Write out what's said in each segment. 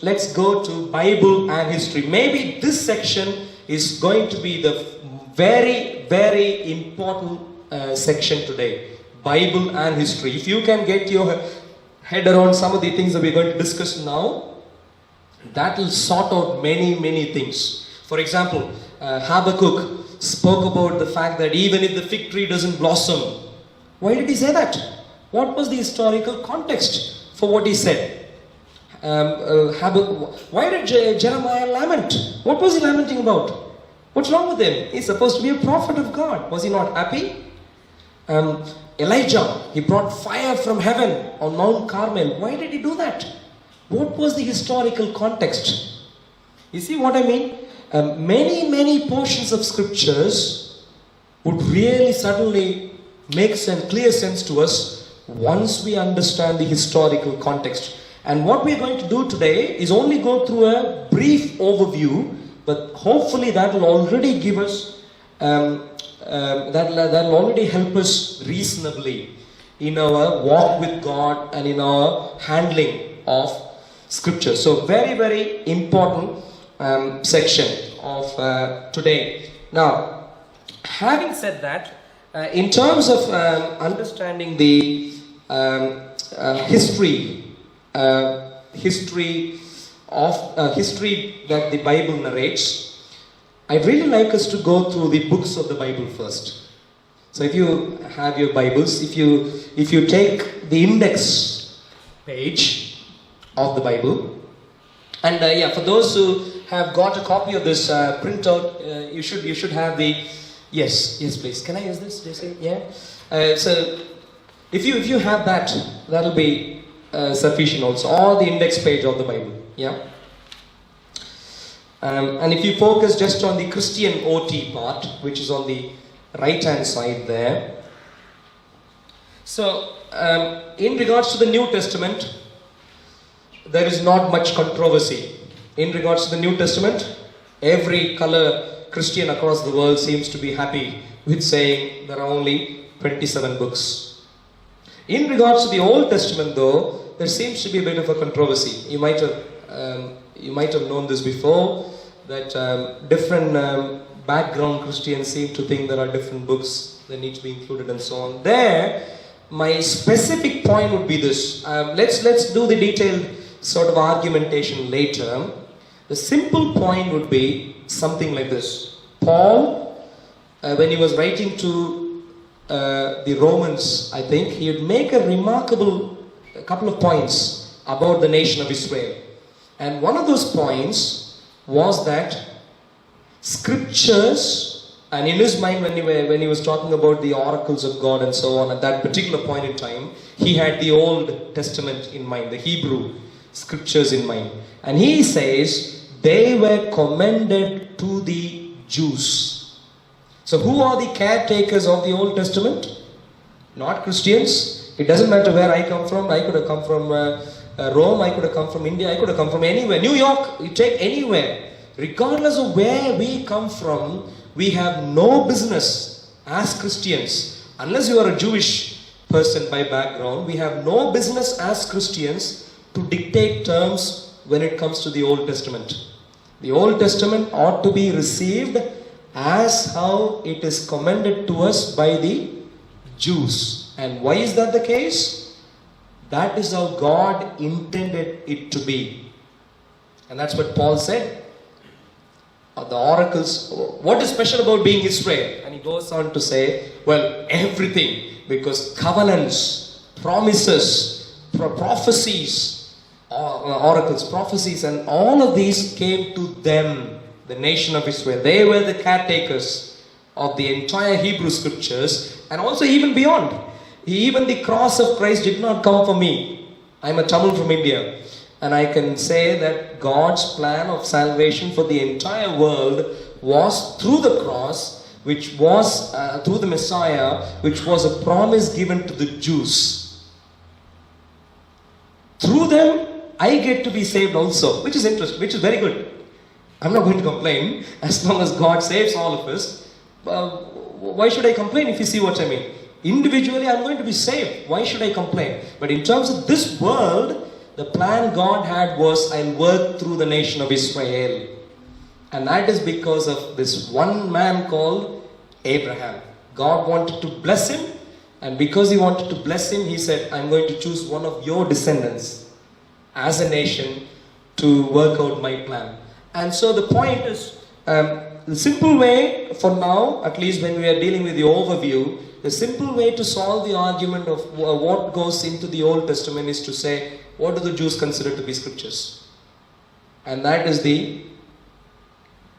let's go to Bible and history. Maybe this section is going to be the very, very important section today. Bible and history. If you can get your head around some of the things that we're going to discuss now, that will sort out many, many things. For example, Habakkuk spoke about the fact that even if the fig tree doesn't blossom, why did he say that? What was the historical context for what he said? Why did Jeremiah lament? What was he lamenting about? What's wrong with him? He's supposed to be a prophet of God. Was he not happy? Elijah, he brought fire from heaven on Mount Carmel. Why did he do that? What was the historical context? You see what I mean? Many portions of scriptures would really suddenly make clear sense to us once we understand the historical context. And what we are going to do today is only go through a brief overview, but hopefully that will already give us that will already help us reasonably in our walk with God and in our handling of scripture. So very, very important section of today. Now, having said that, in terms of understanding the history that the Bible narrates, I'd really like us to go through the books of the Bible first. So if you have your Bibles, if you take the index page of the Bible, and for those who have got a copy of this printout, you should have the yes please. Can I use this, JC? Yeah. So if you have that, that'll be sufficient also. Or the index page of the Bible. Yeah. And if you focus just on the Christian OT part, which is on the right hand side there. So, in regards to the New Testament, there is not much controversy. In regards to the New Testament, every color Christian across the world seems to be happy with saying there are only 27 books. In regards to the Old Testament though, there seems to be a bit of a controversy. You might have known this before, that different background Christians seem to think there are different books that need to be included and so on. There, my specific point would be this. Let's do the detailed sort of argumentation later. The simple point would be something like this. Paul, when he was writing to the Romans, I think, he would make a couple of points about the nation of Israel. And one of those points was that scriptures, and in his mind when he was talking about the oracles of God and so on at that particular point in time, he had the Old Testament in mind, the Hebrew scriptures in mind. And he says they were commended to the Jews. So who are the caretakers of the Old Testament? Not Christians. It doesn't matter where I come from. I could have come from Rome, I could have come from India, I could have come from anywhere. New York, you take anywhere. Regardless of where we come from, we have no business as Christians, unless you are a Jewish person by background, we have no business as Christians to dictate terms when it comes to the Old Testament. The Old Testament ought to be received as how it is commended to us by the Jews. And why is that the case? That is how God intended it to be. And that's what Paul said. The oracles, what is special about being Israel? And he goes on to say, well, everything. Because covenants, promises, prophecies, oracles, prophecies, and all of these came to them, the nation of Israel. They were the caretakers of the entire Hebrew scriptures, and also even beyond. Even the cross of Christ did not come for me. I'm a Tamil from India, and I can say that God's plan of salvation for the entire world was through the cross, which was through the Messiah, which was a promise given to the Jews. Through them, I get to be saved also, which is interesting, which is very good. I'm not going to complain as long as God saves all of us. Why should I complain if you see what I mean? Individually, I'm going to be saved. Why should I complain? But in terms of this world, The plan God had was, I'll work through the nation of Israel. And that is because of this one man called Abraham. God wanted to bless him, and because he wanted to bless him, he said, I'm going to choose one of your descendants as a nation to work out my plan. And so the point is, the simple way for now, at least when we are dealing with the overview, the simple way to solve the argument of what goes into the Old Testament is to say, what do the Jews consider to be scriptures? And that is the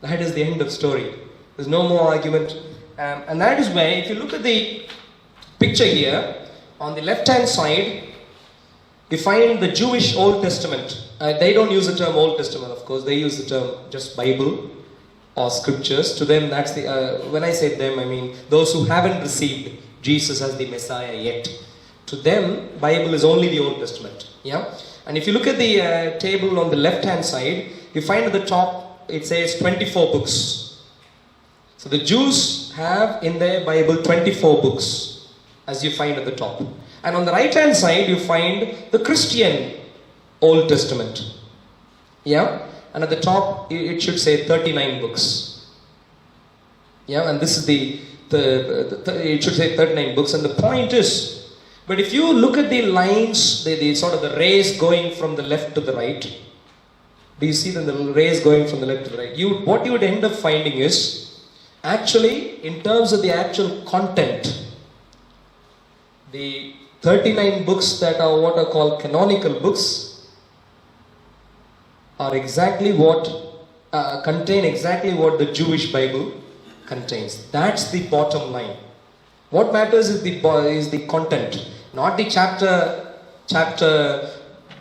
end of story. There's no more argument. And that is why, if you look at the picture here, on the left hand side, you find the Jewish Old Testament. They don't use the term Old Testament, of course. They use the term just Bible or scriptures. To them, that's the, when I say them, I mean those who haven't received Jesus as the Messiah yet. To them, Bible is only the Old Testament. Yeah. And if you look at the table on the left hand side, you find at the top, it says 24 books. So the Jews have in their Bible 24 books, as you find at the top. And on the right hand side, you find the Christian Old Testament. Yeah. And at the top, it should say 39 books. Yeah. And this is it should say 39 books. And the point is, but if you look at the lines, the sort of the rays going from the left to the right, do you see the rays going from the left to the right? What you would end up finding is, actually, in terms of the actual content, the 39 books that are what are called canonical books are exactly what, contain exactly what the Jewish Bible contains. That's the bottom line. What matters is the content, not the chapter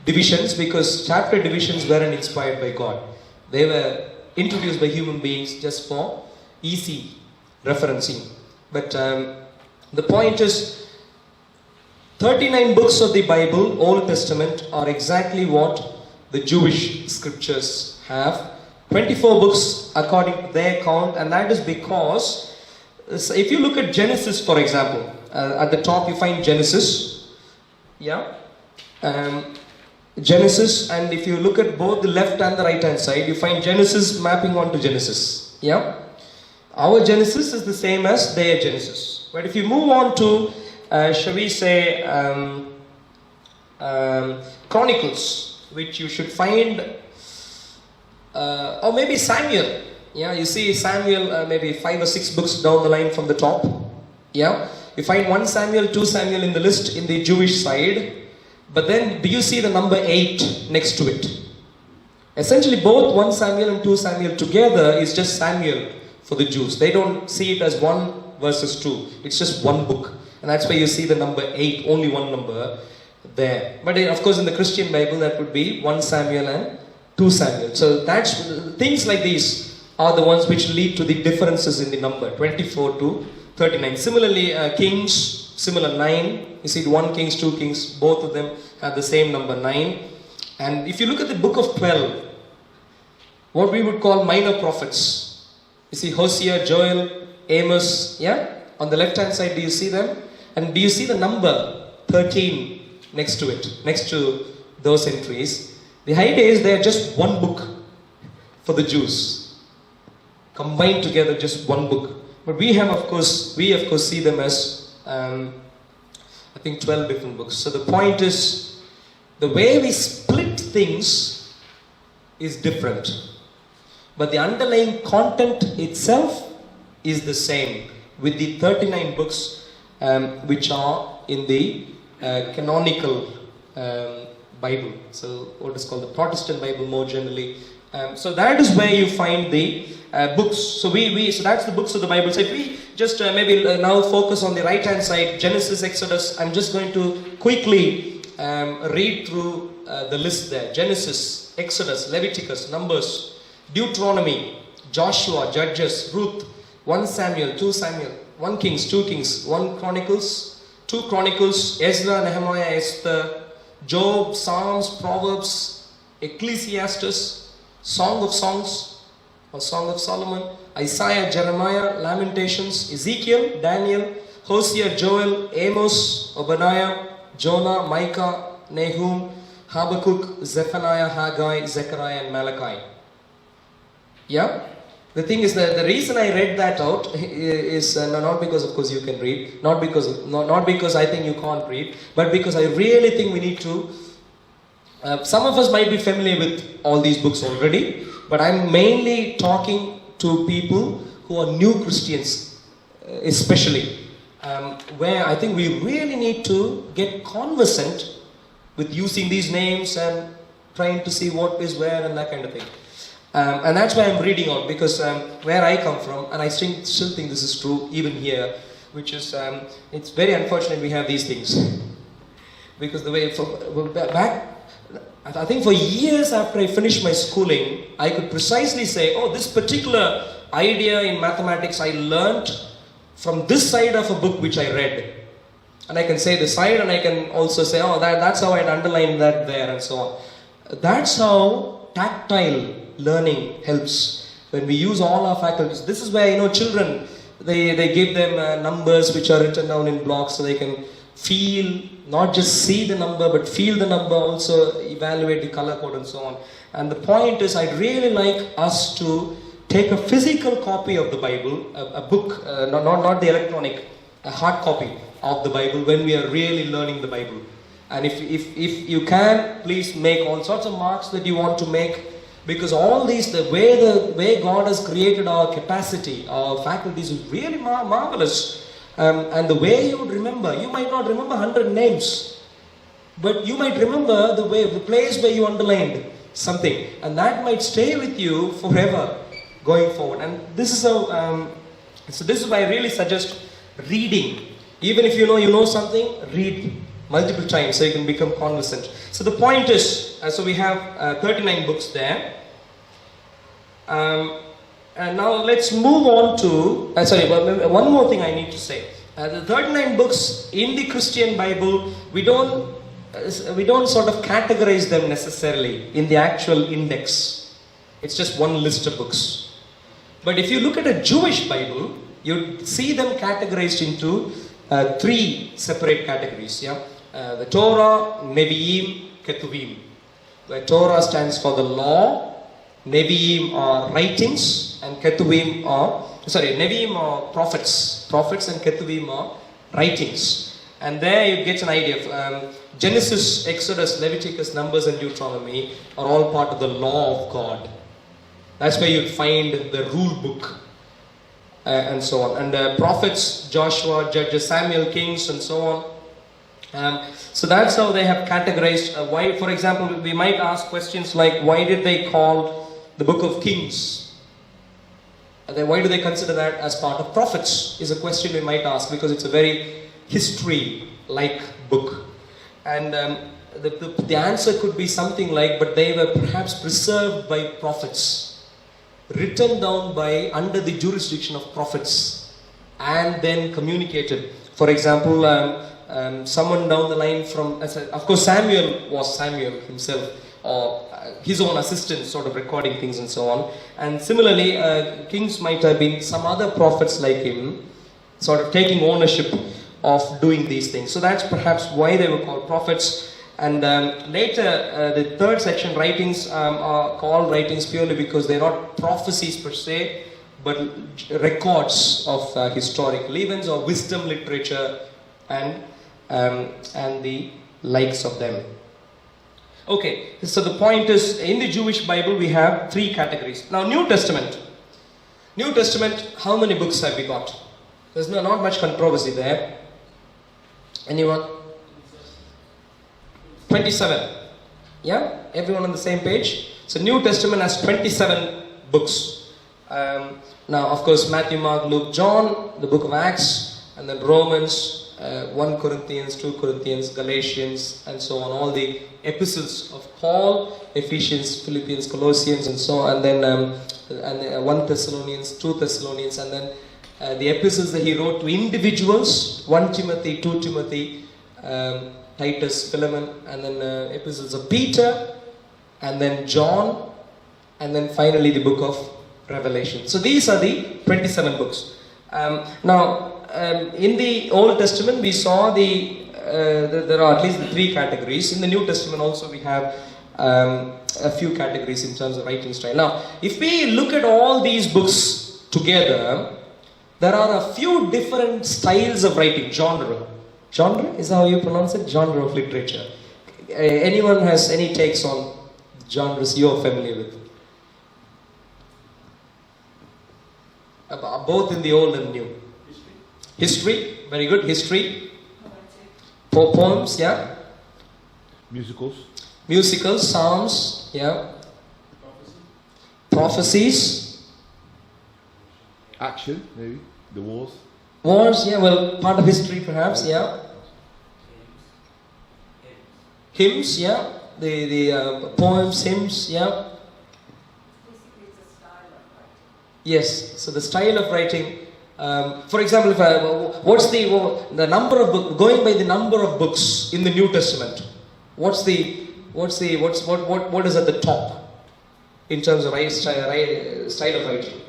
divisions, because chapter divisions weren't inspired by God. They were introduced by human beings just for easy referencing. But the point is, 39 books of the Bible, Old Testament, are exactly what the Jewish scriptures have. 24 books according to their count, and that is because, if you look at Genesis, for example, at the top you find Genesis. Yeah. Genesis, and if you look at both the left and the right hand side, you find Genesis mapping onto Genesis. Yeah. Our Genesis is the same as their Genesis. But if you move on to, shall we say, Chronicles, which you should find, or maybe Samuel. Yeah, you see Samuel, maybe 5 or 6 books down the line from the top. Yeah, you find 1 Samuel, 2 Samuel in the list in the Jewish side. But then, do you see the number 8 next to it? Essentially, both 1 Samuel and 2 Samuel together is just Samuel for the Jews. They don't see it as 1 versus 2. It's just one book. And that's why you see the number 8, only one number there. But of course, in the Christian Bible, that would be 1 Samuel and 2 Samuel. So that's, things like these are the ones which lead to the differences in the number, 24 to 39. Similarly, Kings, similar 9. You see 1 Kings, 2 Kings, both of them have the same number 9. And if you look at the book of 12, what we would call minor prophets, you see Hosea, Joel, Amos, yeah? On the left hand side, do you see them? And do you see the number 13 next to it, next to those entries? The idea is they are just one book for the Jews, combined together, just one book. But we of course see them as, I think 12 different books. So the point is, the way we split things is different. But the underlying content itself is the same, with the 39 books which are in the canonical Bible. So what is called the Protestant Bible more generally. So that is where you find the books. So so that's the books of the Bible. So if we just maybe now focus on the right hand side, Genesis, Exodus, I'm just going to quickly read through the list there. Genesis, Exodus, Leviticus, Numbers, Deuteronomy, Joshua, Judges, Ruth, 1 Samuel, 2 Samuel, 1 Kings, 2 Kings, 1 Chronicles, 2 Chronicles, Ezra, Nehemiah, Esther, Job, Psalms, Proverbs, Ecclesiastes, Song of Songs, or Song of Solomon, Isaiah, Jeremiah, Lamentations, Ezekiel, Daniel, Hosea, Joel, Amos, Obadiah, Jonah, Micah, Nahum, Habakkuk, Zephaniah, Haggai, Zechariah and Malachi. Yeah? The thing is that the reason I read that out is not because of course you can read, not because I think you can't read, but because I really think we need to. Some of us might be familiar with all these books already, but I'm mainly talking to people who are new Christians, especially, where I think we really need to get conversant with using these names and trying to see what is where and that kind of thing. And that's why I'm reading out, because where I come from, and I still think this is true even here, which is, it's very unfortunate we have these things. Because the way, back, I think for years after I finished my schooling, I could precisely say, oh, this particular idea in mathematics I learned from this side of a book which I read. And I can say the side, and I can also say, oh, that's how I'd underline that there, and so on. That's how tactile learning helps. When we use all our faculties, this is where, children, they give them numbers which are written down in blocks so they can feel, not just see the number, but feel the number, also evaluate the color code and so on. And the point is, I'd really like us to take a physical copy of the Bible, a book, not the electronic, a hard copy of the Bible when we are really learning the Bible. And if you can, please make all sorts of marks that you want to make, because all these, the way God has created our capacity, our faculties is really marvelous. And the way you would remember, you might not remember 100 names, but you might remember the place where you underlined something, and that might stay with you forever going forward. And this is how, so this is why I really suggest reading. Even if you know something, read multiple times so you can become conversant. So the point is, so we have 39 books there. And now let's move on to, one more thing I need to say. The 39 books in the Christian Bible, we don't sort of categorize them necessarily in the actual index. It's just one list of books. But if you look at a Jewish Bible, you see them categorized into 3 separate categories. Yeah, the Torah, Nevi'im, Ketuvim. The Torah stands for the law, Nevi'im are writings, and Ketuvim are, Nevi'im are prophets and Ketuvim are writings. And there you get an idea of Genesis, Exodus, Leviticus, Numbers and Deuteronomy are all part of the law of God. That's where you'd find the rule book and so on. And prophets, Joshua, Judges, Samuel, Kings and so on. So that's how they have categorized. Why, for example, we might ask questions like, why did they call the book of Kings? And then why do they consider that as part of prophets? Is a question we might ask, because it's a very history-like book. And the answer could be something like, but they were perhaps preserved by prophets, written down by under the jurisdiction of prophets, and then communicated. For example, someone down the line from, of course Samuel was Samuel himself, or his own assistant sort of recording things and so on. And similarly, kings might have been some other prophets like him, sort of taking ownership of doing these things. So that's perhaps why they were called prophets. And later, the third section, writings, are called writings purely because they're not prophecies per se, but records of historical events or wisdom literature and the likes of them. Okay, so the point is, in the Jewish Bible we have 3 categories. Now New Testament, how many books have we got? There's not much controversy there. Anyone? 27. Yeah? Everyone on the same page? So New Testament has 27 books. Now of course Matthew, Mark, Luke, John, the book of Acts, and then Romans, 1 Corinthians, 2 Corinthians, Galatians, and so on. All the epistles of Paul, Ephesians, Philippians, Colossians, and so on. And then 1 Thessalonians, 2 Thessalonians, and then the epistles that he wrote to individuals, 1 Timothy, 2 Timothy, Titus, Philemon, and then epistles of Peter, and then John, and then finally the book of Revelation. So these are the 27 books. Now, in the Old Testament, we saw the there are at least 3 categories. In the New Testament also we have a few categories in terms of writing style. Now, if we look at all these books together, there are a few different styles of writing, genre. Genre is how you pronounce it? Genre of literature. Anyone has any takes on genres you're familiar with? Both in the old and new. History, very good. History. Poems, yeah. Musicals, psalms, yeah. Prophecies. Action, maybe. The wars. Wars, yeah, well, part of history perhaps, yeah. Hymns, yeah. The poems, hymns, yeah. Yes, so the style of writing. For example, if what's the number of books, going by the number of books in the New Testament, what is at the top in terms of style of writing?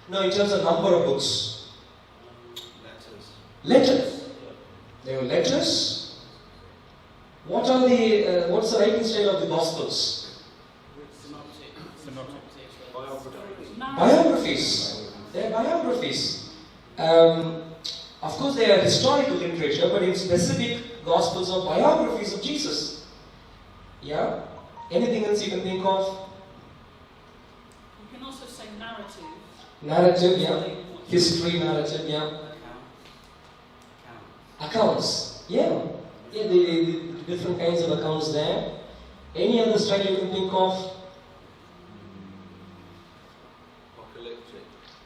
No, in terms of number of books. Letters. There were letters. What's the writing style of the Gospels? Biographies. They are biographies. Of course, they are historical literature, but in specific Gospels are biographies of Jesus. Yeah? Anything else you can think of? You can also say narrative. Narrative, yeah. History, narrative, yeah. Accounts, yeah. Yeah, the different kinds of accounts there. Any other style you can think of?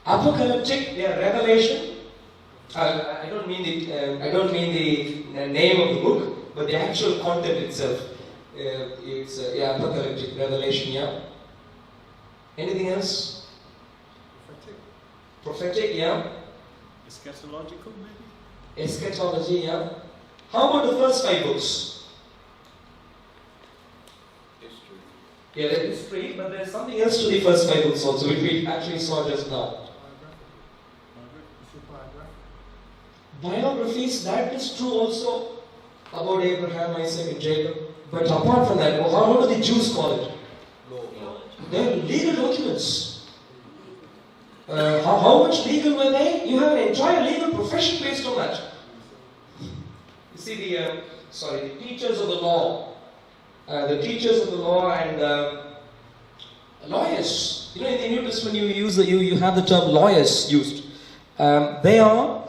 Apocalyptic, yeah, Revelation. I don't mean the name of the book, but the actual content itself. It's apocalyptic, Revelation, yeah. Anything else? Prophetic, yeah. Eschatological, maybe? Eschatology, yeah. How about the first 5 books? History. Yeah, there is history, but there's something else to the first 5 books also, which we actually saw just now. Biographies, that is true also about Abraham, Isaac, and Jacob. But apart from that, how do the Jews call it? They're legal documents. How much legal were they? You have an entire legal profession based on that. You see the teachers of the law. The teachers of the law and lawyers. You know, in the New Testament you have the term lawyers used. The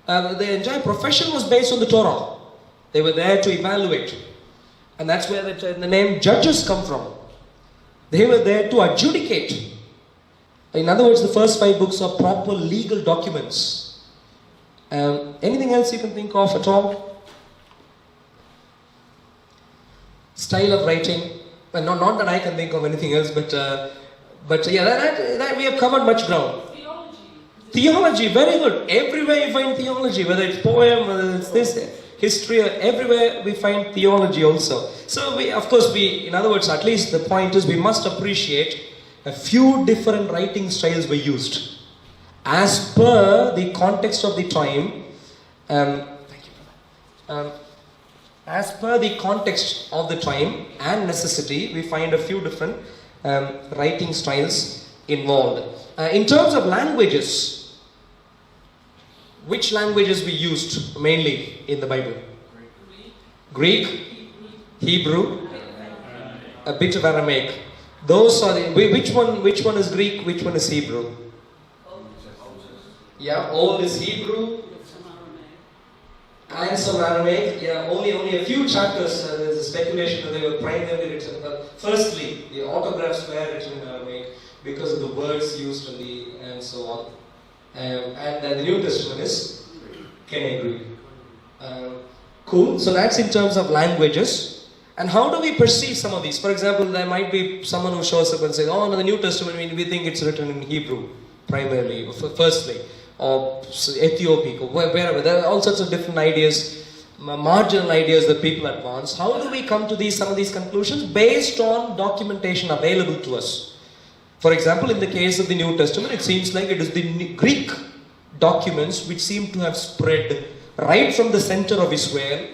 entire profession was based on the Torah. They were there to evaluate. And that's where the name judges come from. They were there to adjudicate. In other words, the first 5 books are proper legal documents. Anything else you can think of at all? Style of writing. Well, not that I can think of anything else, but yeah, that we have covered much ground. Theology, very good. Everywhere you find theology, whether it's poem, whether it's this, history, everywhere we find theology also. So in other words, at least the point is we must appreciate a few different writing styles were used. As per the context of the time, as per the context of the time and necessity, we find a few different writing styles involved. In terms of languages, which languages we used mainly in the Bible? Greek, Hebrew, a bit of Aramaic. Those are which one is Greek, which one is Hebrew? Yeah, old is Hebrew and some Aramaic. Yeah, only a few chapters. There's a speculation that they were primarily written. Firstly, the autographs were written in Aramaic because of the words used and so on. And the New Testament is Greek. Cool. So that's in terms of languages. And how do we perceive some of these? For example, there might be someone who shows up and says, "Oh, no, the New Testament, we think it's written in Hebrew, primarily, firstly, or Ethiopic, or wherever." There are all sorts of different ideas, marginal ideas that people advance. How do we come to some of these conclusions? Based on documentation available to us. For example, in the case of the New Testament, it seems like it is the Greek documents which seem to have spread right from the center of Israel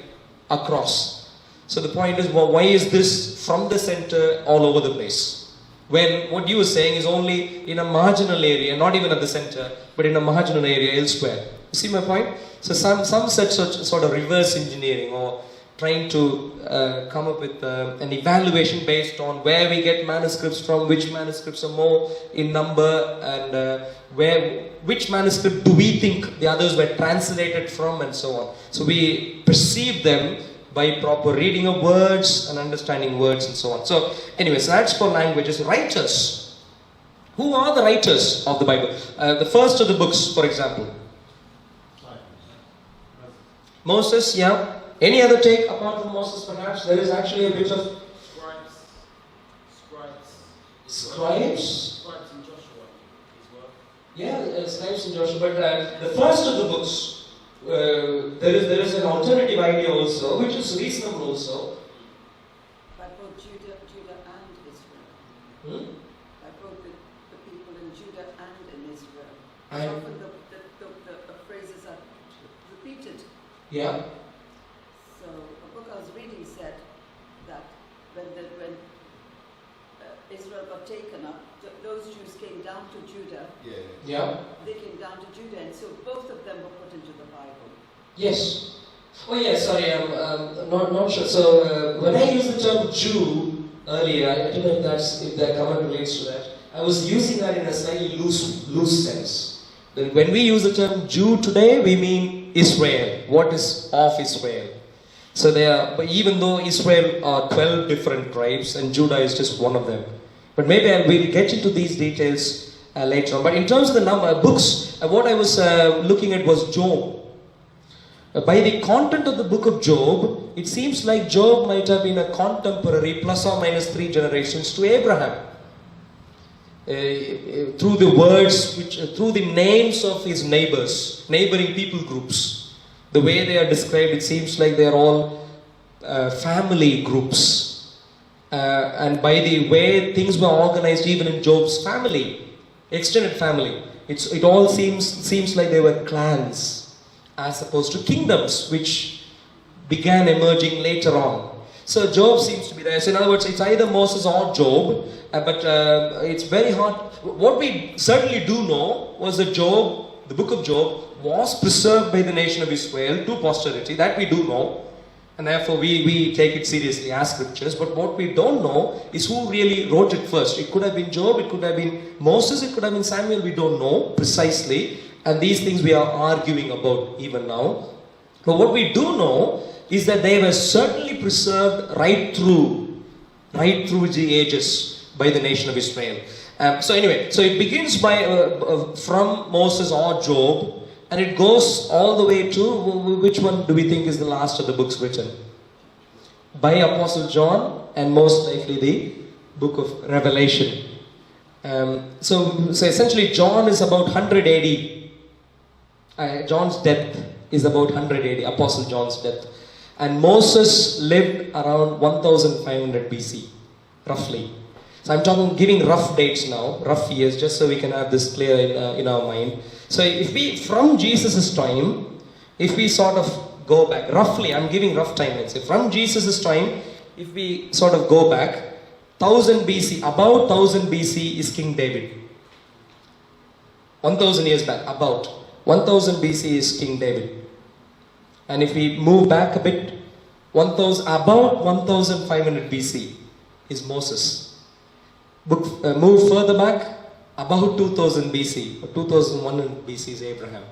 across. So the point is, well, why is this from the center all over the place? When what you were saying is only in a marginal area, not even at the center, but in a marginal area elsewhere. You see my point? So some such sort of reverse engineering, or trying to come up with an evaluation based on where we get manuscripts from, which manuscripts are more in number, and which manuscript do we think the others were translated from, and so on. So we perceive them by proper reading of words and understanding words and so on. So anyways, that's for languages. Writers. Who are the writers of the Bible? The first of the books, for example. Moses, yeah. Any other take apart from Moses perhaps? There is actually a bit of... Scribes? Scribes and Joshua as well. Yeah, Scribes and Joshua. But the first of the books, there is an alternative idea also, which is reasonable also. By both Judah and Israel. Hmm? By both the people in Judah and in Israel. And- Often the phrases are repeated. Yeah. So a book I was reading said that when Israel got taken up, those Jews came down to Judah. Yeah. They came down to Judah, and so both of them were put into the Bible. Yes. Oh yes, sorry, I'm not sure. So when I used the term Jew earlier, I don't know if that comment relates to that. I was using that in a slightly loose sense. That when we use the term Jew today, we mean Israel. What is of Israel? So but even though Israel are 12 different tribes and Judah is just one of them. But maybe we'll get into these details later on. But in terms of the number of books, what I was looking at was Job. By the content of the book of Job, it seems like Job might have been a contemporary plus or minus 3 generations to Abraham. Through the words, through the names of his neighboring people groups. The way they are described, it seems like they are all family groups. And by the way things were organized even in Job's family, extended family, it all seems like they were clans as opposed to kingdoms which began emerging later on. So Job seems to be there. So in other words, it's either Moses or Job, but it's very hard. What we certainly do know was that Job, the book of Job, was preserved by the nation of Israel to posterity. That we do know. And therefore we take it seriously as scriptures. But what we don't know is who really wrote it first. It could have been Job, it could have been Moses, it could have been Samuel. We don't know precisely. And these things we are arguing about even now. But what we do know is that they were certainly preserved right through the ages by the nation of Israel. So anyway, so it begins by from Moses or Job, and it goes all the way to, which one do we think is the last of the books written? By Apostle John, and most likely the book of Revelation. So essentially John is about 100 AD. John's death is about 100 AD, Apostle John's death. And Moses lived around 1500 BC, roughly. So I'm giving rough dates now, rough years, just so we can have this clear in our mind. So if we, from Jesus' time, if we sort of go back, roughly, I'm giving rough timelines. From Jesus' time, if we sort of go back, 1000 BC, about 1000 BC is King David. 1000 years back, about 1000 BC is King David. And if we move back a bit, about 1500 BC is Moses. Move further back, about 2000 BC, or 2001 BC is Abraham.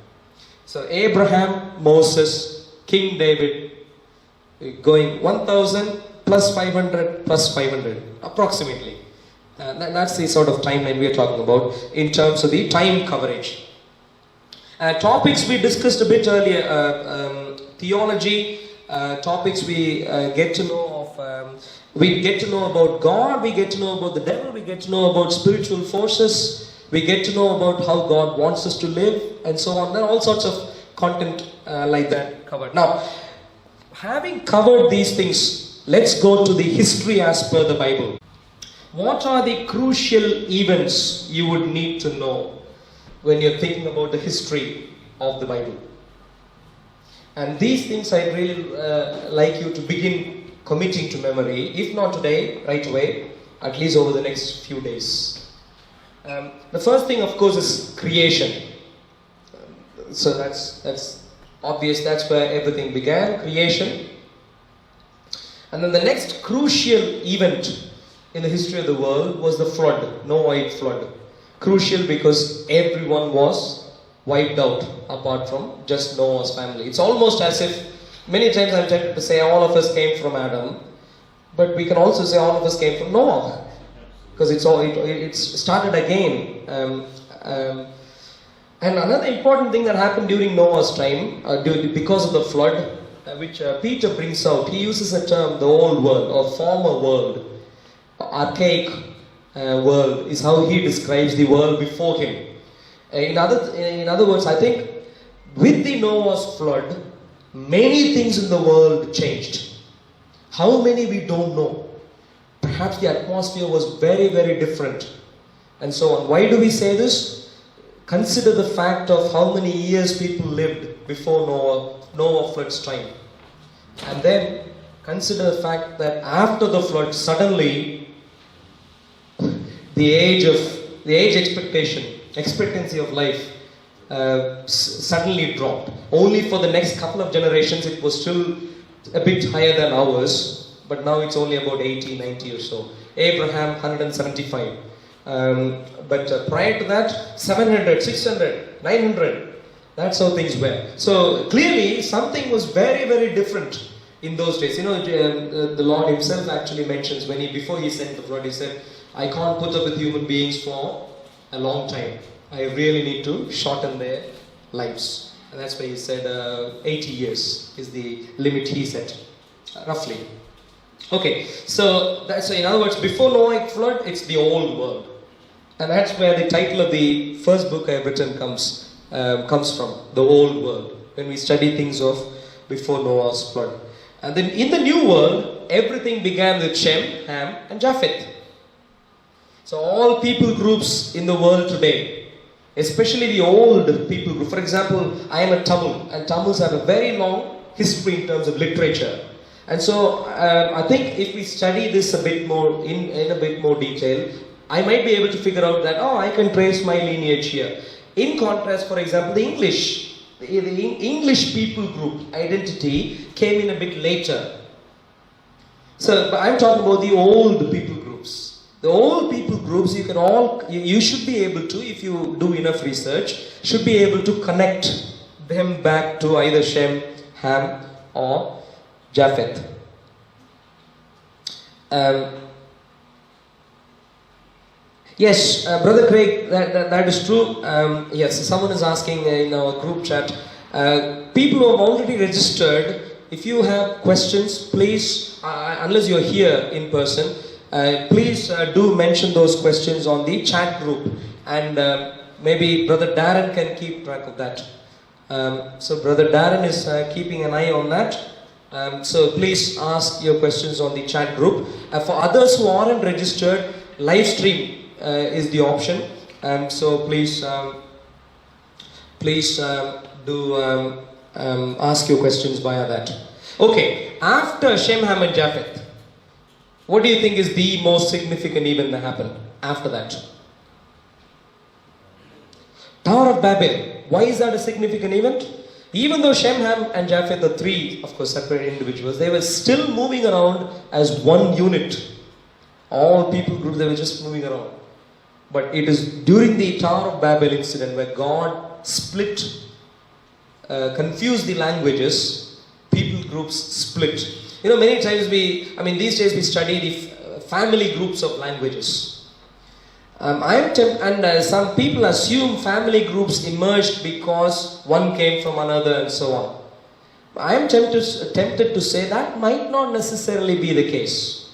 So Abraham, Moses, King David, going 1000 plus 500 plus 500, approximately. That's the sort of timeline we are talking about in terms of the time coverage. Topics we discussed a bit earlier, theology, topics we get to know of, we get to know about God, we get to know about the devil, we get to know about spiritual forces, we get to know about how God wants us to live, and so on. There are all sorts of content like that covered. Now, having covered these things, let's go to the history as per the Bible. What are the crucial events you would need to know when you're thinking about the history of the Bible? And these things I'd really like you to begin committing to memory, if not today, right away, at least over the next few days. The first thing, of course, is creation. So that's obvious, that's where everything began, creation. And then the next crucial event in the history of the world was the flood, Noahide flood. Crucial because everyone was wiped out apart from just Noah's family. It's almost as if, many times I'm tempted to say all of us came from Adam, but we can also say all of us came from Noah, because it started again. And another important thing that happened during Noah's time, because of the flood, which Peter brings out, he uses a term, the old world or former world, archaic world, is how he describes the world before him. In other words, I think with the Noah's flood, many things in the world changed. How many we don't know. Perhaps the atmosphere was very, very different, and so on. Why do we say this? Consider the fact of how many years people lived before Noah flood's time. And then consider the fact that after the flood, suddenly the expectancy of life suddenly dropped. Only for the next couple of generations it was still a bit higher than ours, but now it's only about 80, 90 or so. Abraham, 175. But prior to that, 700, 600, 900. That's how things were. So clearly, something was very, very different in those days. You know, the Lord Himself actually mentions before He sent the flood, He said, "I can't put up with human beings for a long time. I really need to shorten their lives." And that's why He said 80 years is the limit He set, roughly. Okay, so in other words, before Noah's flood, it's the old world. And that's where the title of the first book I've written comes from, the old world, when we study things of before Noah's flood. And then in the new world, everything began with Shem, Ham, and Japheth. So all people groups in the world today, especially the old people group. For example, I am a Tamil, and Tamils have a very long history in terms of literature. And so I think if we study this a bit more in a bit more detail, I might be able to figure out that, I can trace my lineage here. In contrast, for example, the English people group identity came in a bit later. So I'm talking about the old people groups. The old people groups, you should be able to, if you do enough research, should be able to connect them back to either Shem, Ham, or Japheth. Yes, Brother Craig, that is true. Yes, someone is asking in our group chat. People who have already registered, if you have questions, please, unless you're here in person, please do mention those questions on the chat group. And maybe Brother Darren can keep track of that. So Brother Darren is keeping an eye on that. So please ask your questions on the chat group. For others who aren't registered, live stream is the option, so please do ask your questions via that. Okay, after Shem, Ham, and Japheth, what do you think is the most significant event that happened after that? Tower of Babel. Why is that a significant event? Even though Shem, Ham, and Japheth are three, of course, separate individuals, they were still moving around as one unit. All people groups, they were just moving around. But it is during the Tower of Babel incident where God confused the languages, people groups split. You know, many times these days we study the family groups of languages. Some people assume family groups emerged because one came from another and so on. I am tempted to say that might not necessarily be the case.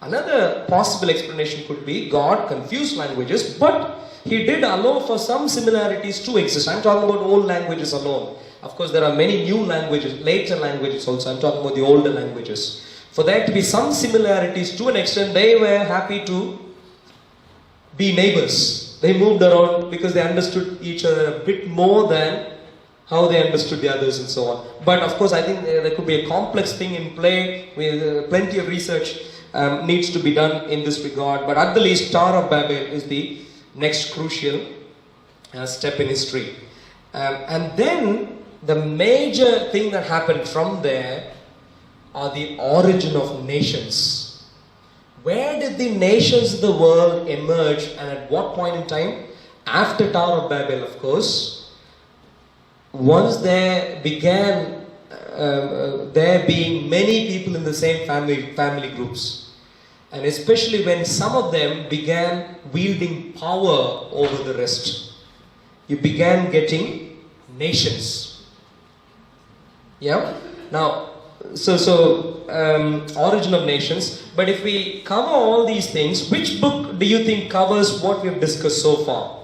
Another possible explanation could be God confused languages, but He did allow for some similarities to exist. I'm talking about old languages alone. Of course, there are many new languages, later languages also. I'm talking about the older languages. For there to be some similarities to an extent, they were happy to be neighbors. They moved around because they understood each other a bit more than how they understood the others and so on. But of course, I think there could be a complex thing in play with plenty of research needs to be done in this regard. But at the least, Tower of Babel is the next crucial step in history. And then the major thing that happened from there are the origin of nations. Where did the nations of the world emerge and at what point in time? After Tower of Babel, of course. Once there began there being many people in the same family groups, and especially when some of them began wielding power over the rest, you began getting nations. Yeah. Now, origin of nations. But if we cover all these things, which book do you think covers what we have discussed so far?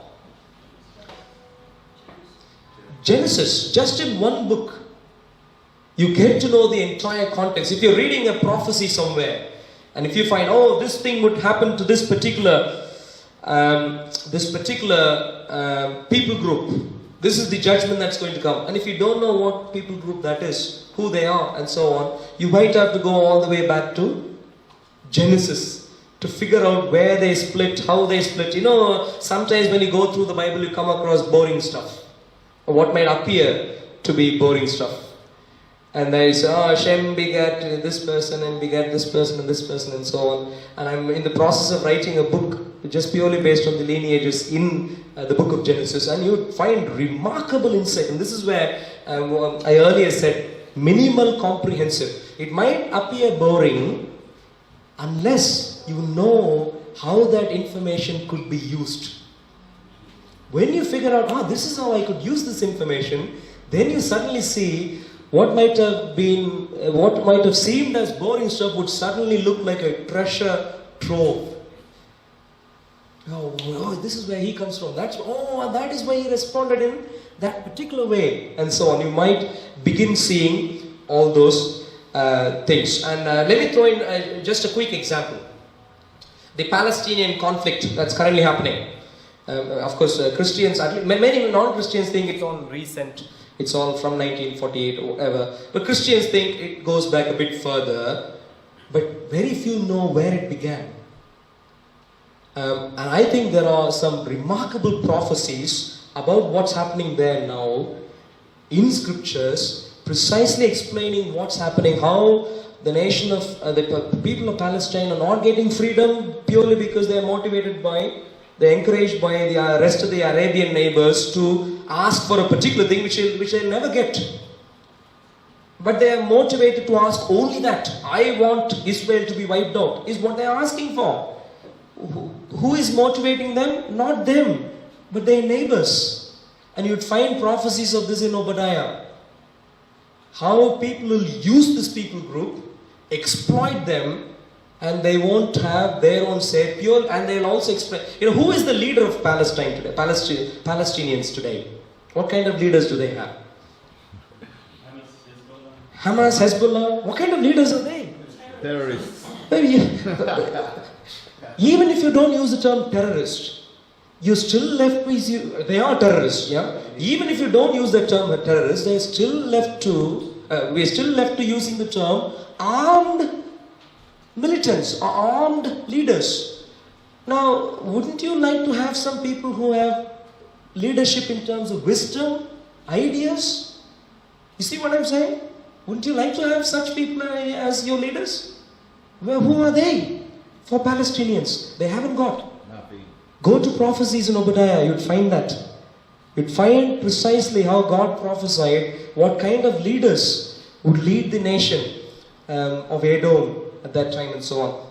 Genesis, just in one book, you get to know the entire context. If you're reading a prophecy somewhere, and if you find, oh, this thing would happen to this particular people group, this is the judgment that's going to come. And if you don't know what people group that is, who they are, and so on, you might have to go all the way back to Genesis to figure out where they split, how they split. You know, sometimes when you go through the Bible, you come across boring stuff, or what might appear to be boring stuff. And there is, Shem begat this person and begat this person and this person and so on. And I'm in the process of writing a book just purely based on the lineages in the book of Genesis. And you would find remarkable insight. And this is where I earlier said minimal comprehensive. It might appear boring unless you know how that information could be used. When you figure out, this is how I could use this information, then you suddenly see what might have seemed as boring stuff would suddenly look like a treasure trove. Oh, this is where he comes from. That is why he responded in that particular way, and so on. You might begin seeing all those things. And let me throw in just a quick example. The Palestinian conflict that's currently happening. Of course, Christians, many non-Christians think it's all recent. It's all from 1948 or whatever. But Christians think it goes back a bit further. But very few know where it began. And I think there are some remarkable prophecies about what's happening there now in scriptures, precisely explaining what's happening, how the nation of the people of Palestine are not getting freedom purely because they are motivated by, they're encouraged by the rest of the Arabian neighbors to ask for a particular thing which they'll never get. But they are motivated to ask only that. I want Israel to be wiped out, is what they are asking for. Who is motivating them? Not them, but their neighbors. And you'd find prophecies of this in Obadiah. How people will use this people group, exploit them, and they won't have their own say, pure, and they'll also explain. Who is the leader of Palestine today? Palestinians today. What kind of leaders do they have? Hamas, Hezbollah. What kind of leaders are they? Terrorists. Even if you don't use the term terrorist, you're still left with they are terrorists, yeah? Even if you don't use the term terrorist, we're still left to using the term armed militants, armed leaders. Now, wouldn't you like to have some people who have leadership in terms of wisdom, ideas? You see what I'm saying? Wouldn't you like to have such people as your leaders? Well, who are they for Palestinians? They haven't got. Nothing. Go to prophecies in Obadiah, you'd find that. You'd find precisely how God prophesied what kind of leaders would lead the nation of Edom at that time and so on.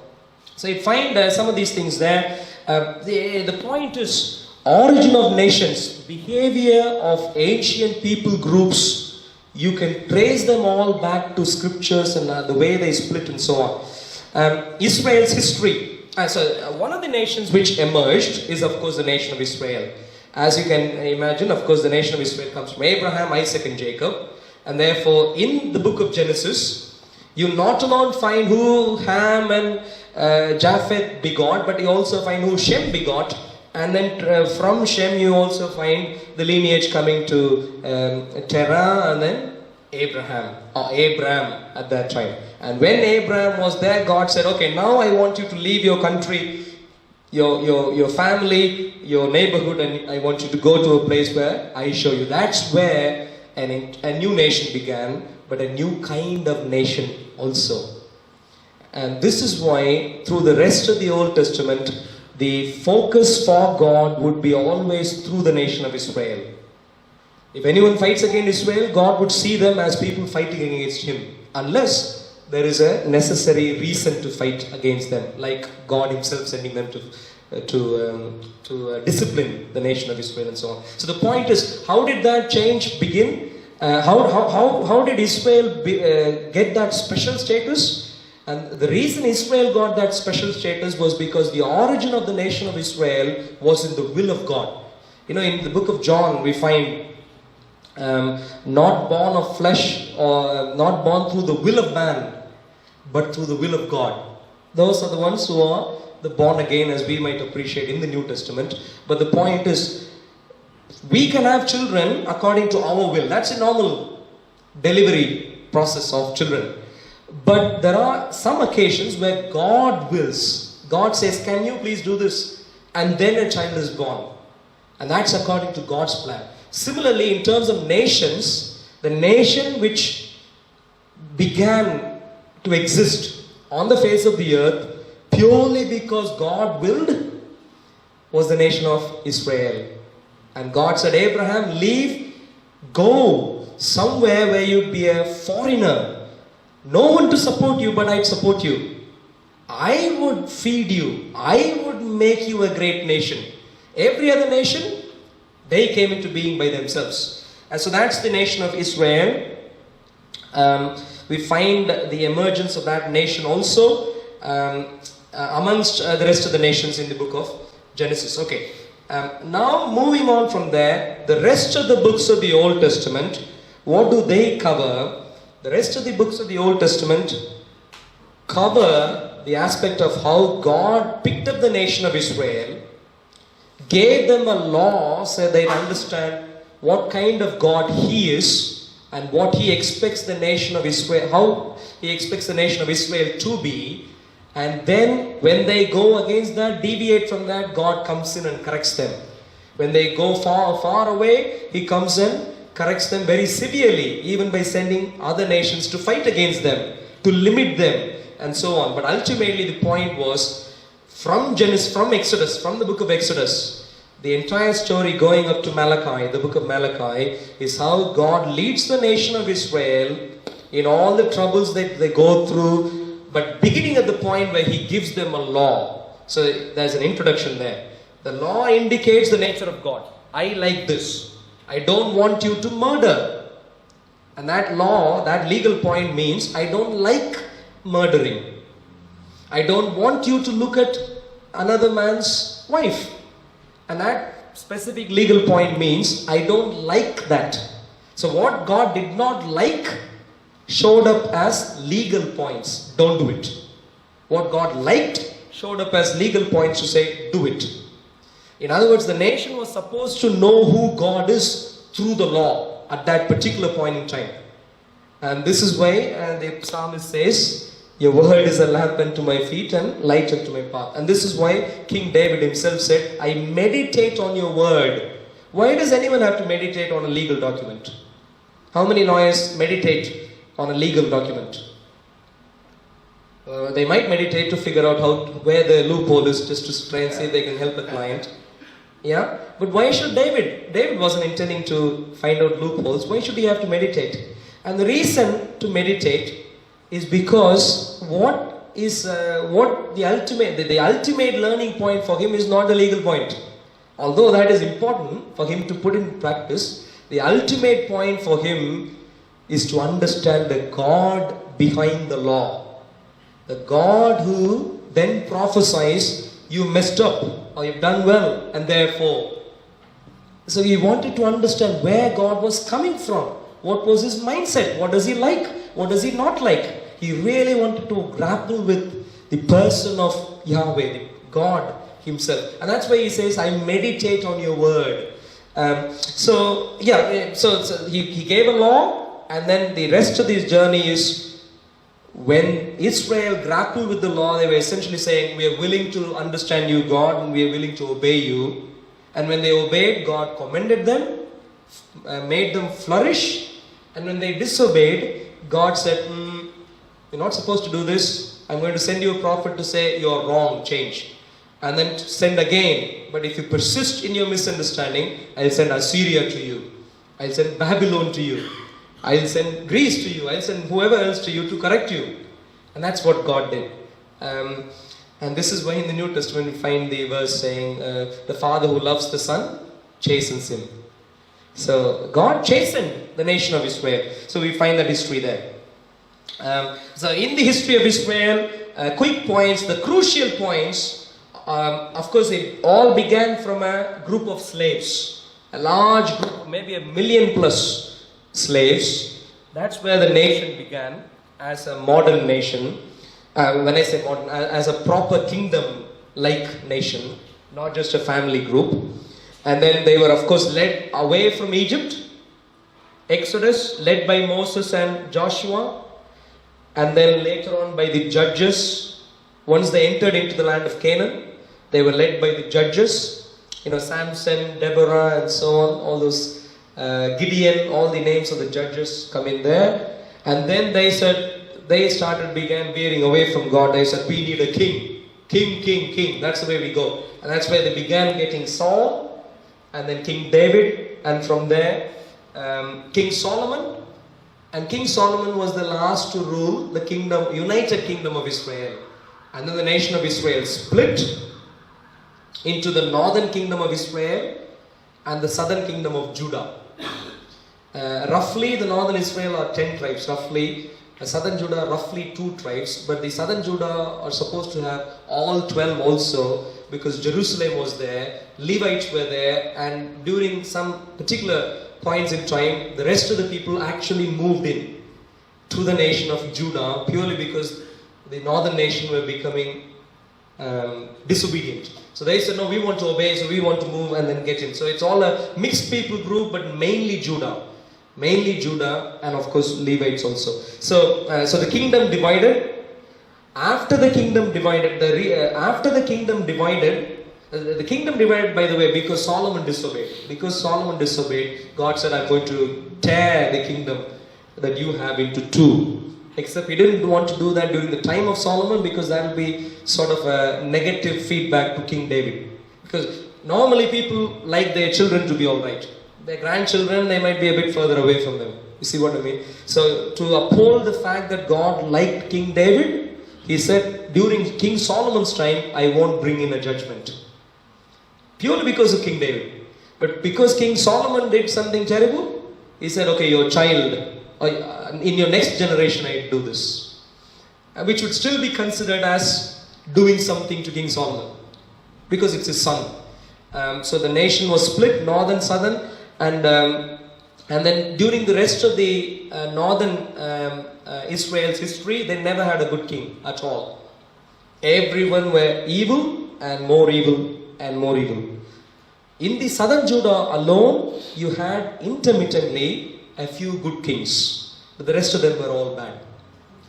So you find some of these things there. The point is, origin of nations, behavior of ancient people groups, you can trace them all back to scriptures and the way they split and so on. Israel's history. So one of the nations which emerged is of course the nation of Israel. As you can imagine, of course the nation of Israel comes from Abraham, Isaac and Jacob. And therefore in the book of Genesis, you not alone find who Ham and Japheth begot, but you also find who Shem begot. And then from Shem you also find the lineage coming to Terah and then Abraham or Abram at that time. And when Abraham was there, God said, okay, now I want you to leave your country, your family, your neighborhood, and I want you to go to a place where I show you. That's where a new nation began, but a new kind of nation also. And this is why through the rest of the Old Testament, the focus for God would be always through the nation of Israel. If anyone fights against Israel, God would see them as people fighting against Him, unless there is a necessary reason to fight against them, like God Himself sending them to discipline the nation of Israel and so on. So the point is, how did that change begin? How did Israel get that special status? And the reason Israel got that special status was because the origin of the nation of Israel was in the will of God. You know, in the book of John, we find not born of flesh or not born through the will of man, but through the will of God. Those are the ones who are the born again, as we might appreciate in the New Testament. But the point is, we can have children according to our will. That's a normal delivery process of children. But there are some occasions where God wills. God says, can you please do this? And then a child is born. And that's according to God's plan. Similarly, in terms of nations, the nation which began to exist on the face of the earth purely because God willed was the nation of Israel. And God said, Abraham, leave, go somewhere where you'd be a foreigner. No one to support you, but I'd support you. I would feed you. I would make you a great nation. Every other nation, they came into being by themselves. And so that's the nation of Israel. We find the emergence of that nation also amongst the rest of the nations in the book of Genesis. Okay. Now moving on from there, the rest of the books of the Old Testament, what do they cover? The rest of the books of the Old Testament cover the aspect of how God picked up the nation of Israel, gave them a law so they understand what kind of God He is and what He expects the nation of Israel, how He expects the nation of Israel to be. And then when they go against that, deviate from that, God comes in and corrects them. When they go far away, He comes in, corrects them very severely, even by sending other nations to fight against them, to limit them, and so on. But ultimately the point was, from Exodus, from the book of Exodus, the entire story going up to Malachi, the book of Malachi, is how God leads the nation of Israel in all the troubles that they go through, but beginning at the point where He gives them a law. So there's an introduction there. The law indicates the nature of God. I like this. I don't want you to murder. And that law, that legal point means I don't like murdering. I don't want you to look at another man's wife. And that specific legal point means I don't like that. So what God did not like showed up as legal points. Don't do it. What God liked showed up as legal points to say, do it. In other words, the nation was supposed to know who God is through the law at that particular point in time. And this is why the psalmist says, your word is a lamp unto my feet and light unto my path. And this is why King David himself said, I meditate on your word. Why does anyone have to meditate on a legal document? How many lawyers meditate on a legal document? They might meditate to figure out where the loophole is, just to try and see if they can help a client. Yeah, but why should David? David wasn't intending to find out loopholes. Why should he have to meditate? And the reason to meditate is because the ultimate learning point for him is not the legal point. Although that is important for him to put in practice, the ultimate point for him is to understand the God behind the law. The God who then prophesies, you messed up or you've done well, and therefore. So he wanted to understand where God was coming from. What was his mindset? What does he like? What does he not like? He really wanted to grapple with the person of Yahweh, the God himself. And that's why he says, I meditate on your word. So he gave a law, and then the rest of this journey is when Israel grappled with the law, they were essentially saying, we are willing to understand you, God, and we are willing to obey you. And when they obeyed, God commended them, made them flourish. And when they disobeyed, God said, you're not supposed to do this. I'm going to send you a prophet to say you're wrong, change. And then send again. But if you persist in your misunderstanding, I'll send Assyria to you. I'll send Babylon to you. I'll send Greece to you. I'll send whoever else to you to correct you. And that's what God did. And this is why in the New Testament we find the verse saying, the father who loves the son chastens him. So God chastened the nation of Israel. So we find that history there. So in the history of Israel, quick points, the crucial points, of course it all began from a group of slaves. A large group, maybe 1 million plus slaves. That's where the nation began as a modern nation. When I say modern, as a proper kingdom-like nation, not just a family group. And then they were of course led away from Egypt. Exodus, led by Moses and Joshua. And then later on by the judges. Once they entered into the land of Canaan, they were led by the judges. Samson, Deborah, and so on. All those, Gideon, all the names of the judges come in there. And then they began veering away from God. They said, we need a king. King. That's the way we go. And that's where they began getting Saul, and then King David, and from there, King Solomon. And King Solomon was the last to rule the united kingdom of Israel. And then the nation of Israel split into the northern kingdom of Israel and the southern kingdom of Judah. Roughly, the northern Israel are 10 tribes, roughly. Southern Judah, roughly 2 tribes. But the southern Judah are supposed to have all 12 also, because Jerusalem was there, Levites were there, and during some particular points in time, the rest of the people actually moved in to the nation of Judah, purely because the northern nation were becoming disobedient. So they said, no, we want to obey, so we want to move and then get in. So it's all a mixed people group, but mainly Judah, and of course Levites also. So the kingdom divided. After the kingdom divided, the kingdom divided, by the way, because Solomon disobeyed. Because Solomon disobeyed, God said, I'm going to tear the kingdom that you have into 2. Except he didn't want to do that during the time of Solomon, because that will be sort of a negative feedback to King David. Because normally people like their children to be alright. Their grandchildren, they might be a bit further away from them. You see what I mean? So to uphold the fact that God liked King David, he said, during King Solomon's time, I won't bring in a judgment. Purely because of King David. But because King Solomon did something terrible, he said, okay, your child, in your next generation I do this. Which would still be considered as doing something to King Solomon, because it's his son. So the nation was split, northern, southern, and then during the rest of the northern Israel's history, they never had a good king at all. Everyone were evil and more evil and more evil. In the southern Judah alone, you had intermittently a few good kings, but the rest of them were all bad.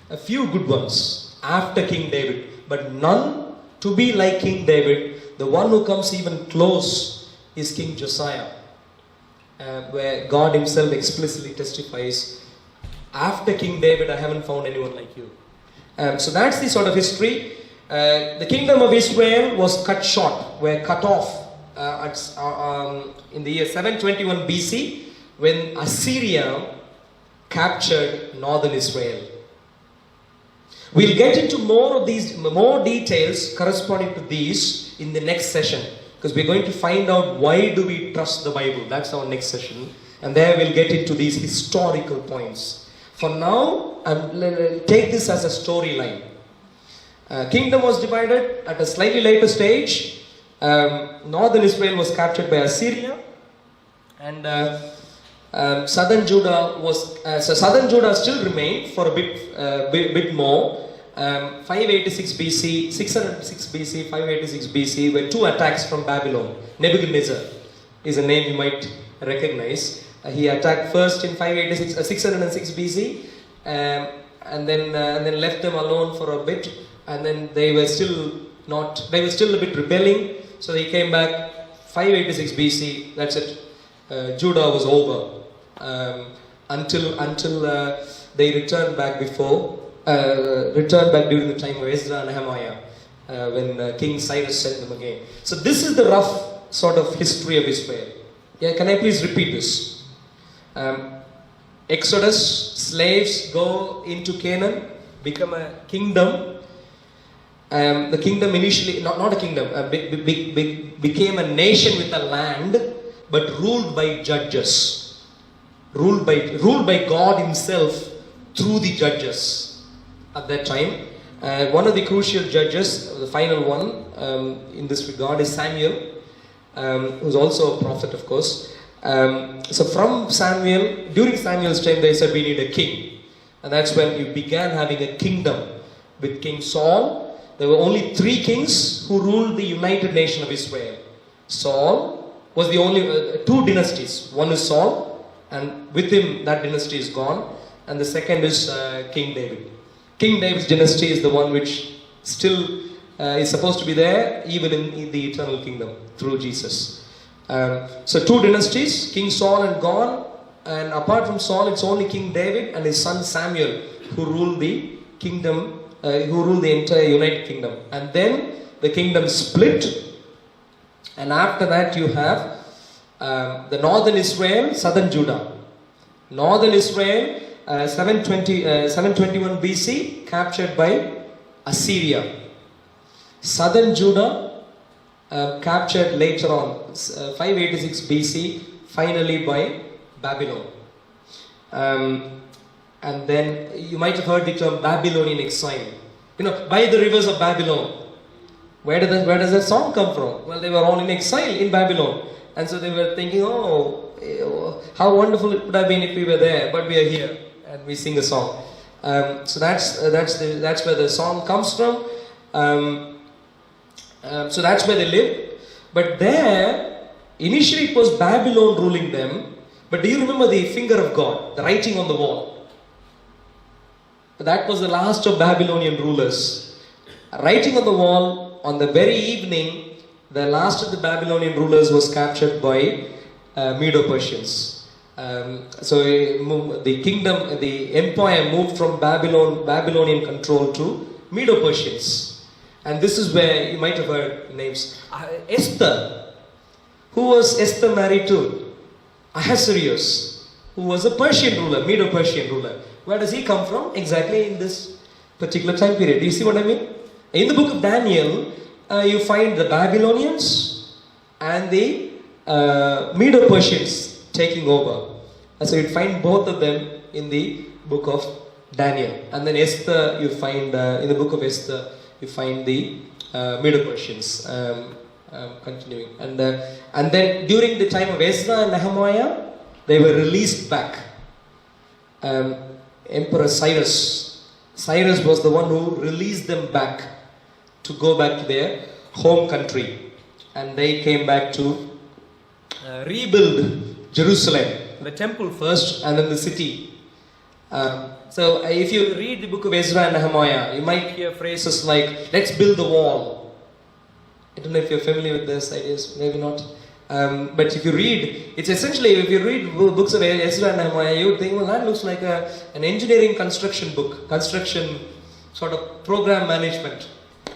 A few good ones after King David, but none to be like King David. The one who comes even close is King Josiah, where God himself explicitly testifies, after King David I haven't found anyone like you. So that's the sort of history. The kingdom of Israel was cut short, were cut off in the year 721 BC, when Assyria captured northern Israel. We'll get into more details corresponding to these in the next session, because we're going to find out why do we trust the Bible. That's our next session, and there we'll get into these historical points. For now, take this as a storyline. Kingdom was divided at a slightly later stage. Northern Israel was captured by Assyria, and southern Judah still remained for a bit more, 586 BC, 606 BC, 586 BC were two attacks from Babylon. Nebuchadnezzar is a name you might recognize. He attacked first in 606 BC, and then left them alone for a bit, and then they were still a bit rebelling, so they came back 586 BC. That's it. Judah was over until they returned back during the time of Ezra and Nehemiah, when King Cyrus sent them again. So this is the rough sort of history of Israel. Yeah, can I please repeat this? Exodus, slaves go into Canaan, become a kingdom. The kingdom initially, not a kingdom, became a nation with a land, but ruled by judges. Ruled by God Himself through the judges at that time. One of the crucial judges, the final one in this regard, is Samuel, who's also a prophet, of course. So from Samuel, during Samuel's time, they said we need a king. And that's when you began having a kingdom with King Saul. There were only 3 kings who ruled the united nation of Israel. Saul was the only, 2 dynasties. One is Saul, and with him that dynasty is gone. And the second is King David. King David's dynasty is the one which still is supposed to be there, even in the eternal kingdom, through Jesus. So 2 dynasties, King Saul and gone. And apart from Saul, it's only King David and his son Samuel who ruled the kingdom, who ruled the entire united kingdom. And then the kingdom split, and after that you have the northern Israel, southern Judah. Northern Israel, 721 BC, captured by Assyria. Southern Judah, captured later on, 586 BC, finally by Babylon. And then you might have heard the term Babylonian exile. By the rivers of Babylon. Where does that song come from? Well, they were all in exile in Babylon. And so they were thinking, how wonderful it would have been if we were there, but we are here and we sing a song. So that's where the song comes from. So that's where they lived. But there, initially it was Babylon ruling them. But do you remember the finger of God, the writing on the wall? That was the last of Babylonian rulers. Writing on the wall, on the very evening, the last of the Babylonian rulers was captured by Medo-Persians. So the kingdom, the empire moved from Babylonian control to Medo-Persians. And this is where you might have heard names. Esther. Who was Esther married to? Ahasuerus, who was a Persian ruler, Medo-Persian ruler. Where does he come from? Exactly in this particular time period. Do you see what I mean? In the book of Daniel, you find the Babylonians and the Medo-Persians taking over. And so you find both of them in the book of Daniel. And then Esther, you find, in the book of Esther, you find the Medo-Persians continuing. And then during the time of Ezra and Nehemiah, they were released back. Emperor Cyrus was the one who released them back to go back to their home country. And they came back to rebuild Jerusalem, the temple first and then the city. So if you read the book of Ezra and Nehemiah, you might hear phrases like, let's build the wall. I don't know if you're familiar with this ideas, maybe not. But if you read, it's essentially, if you read books of Ezra and Nehemiah, you would think, well, that looks like an engineering construction book, construction sort of program management.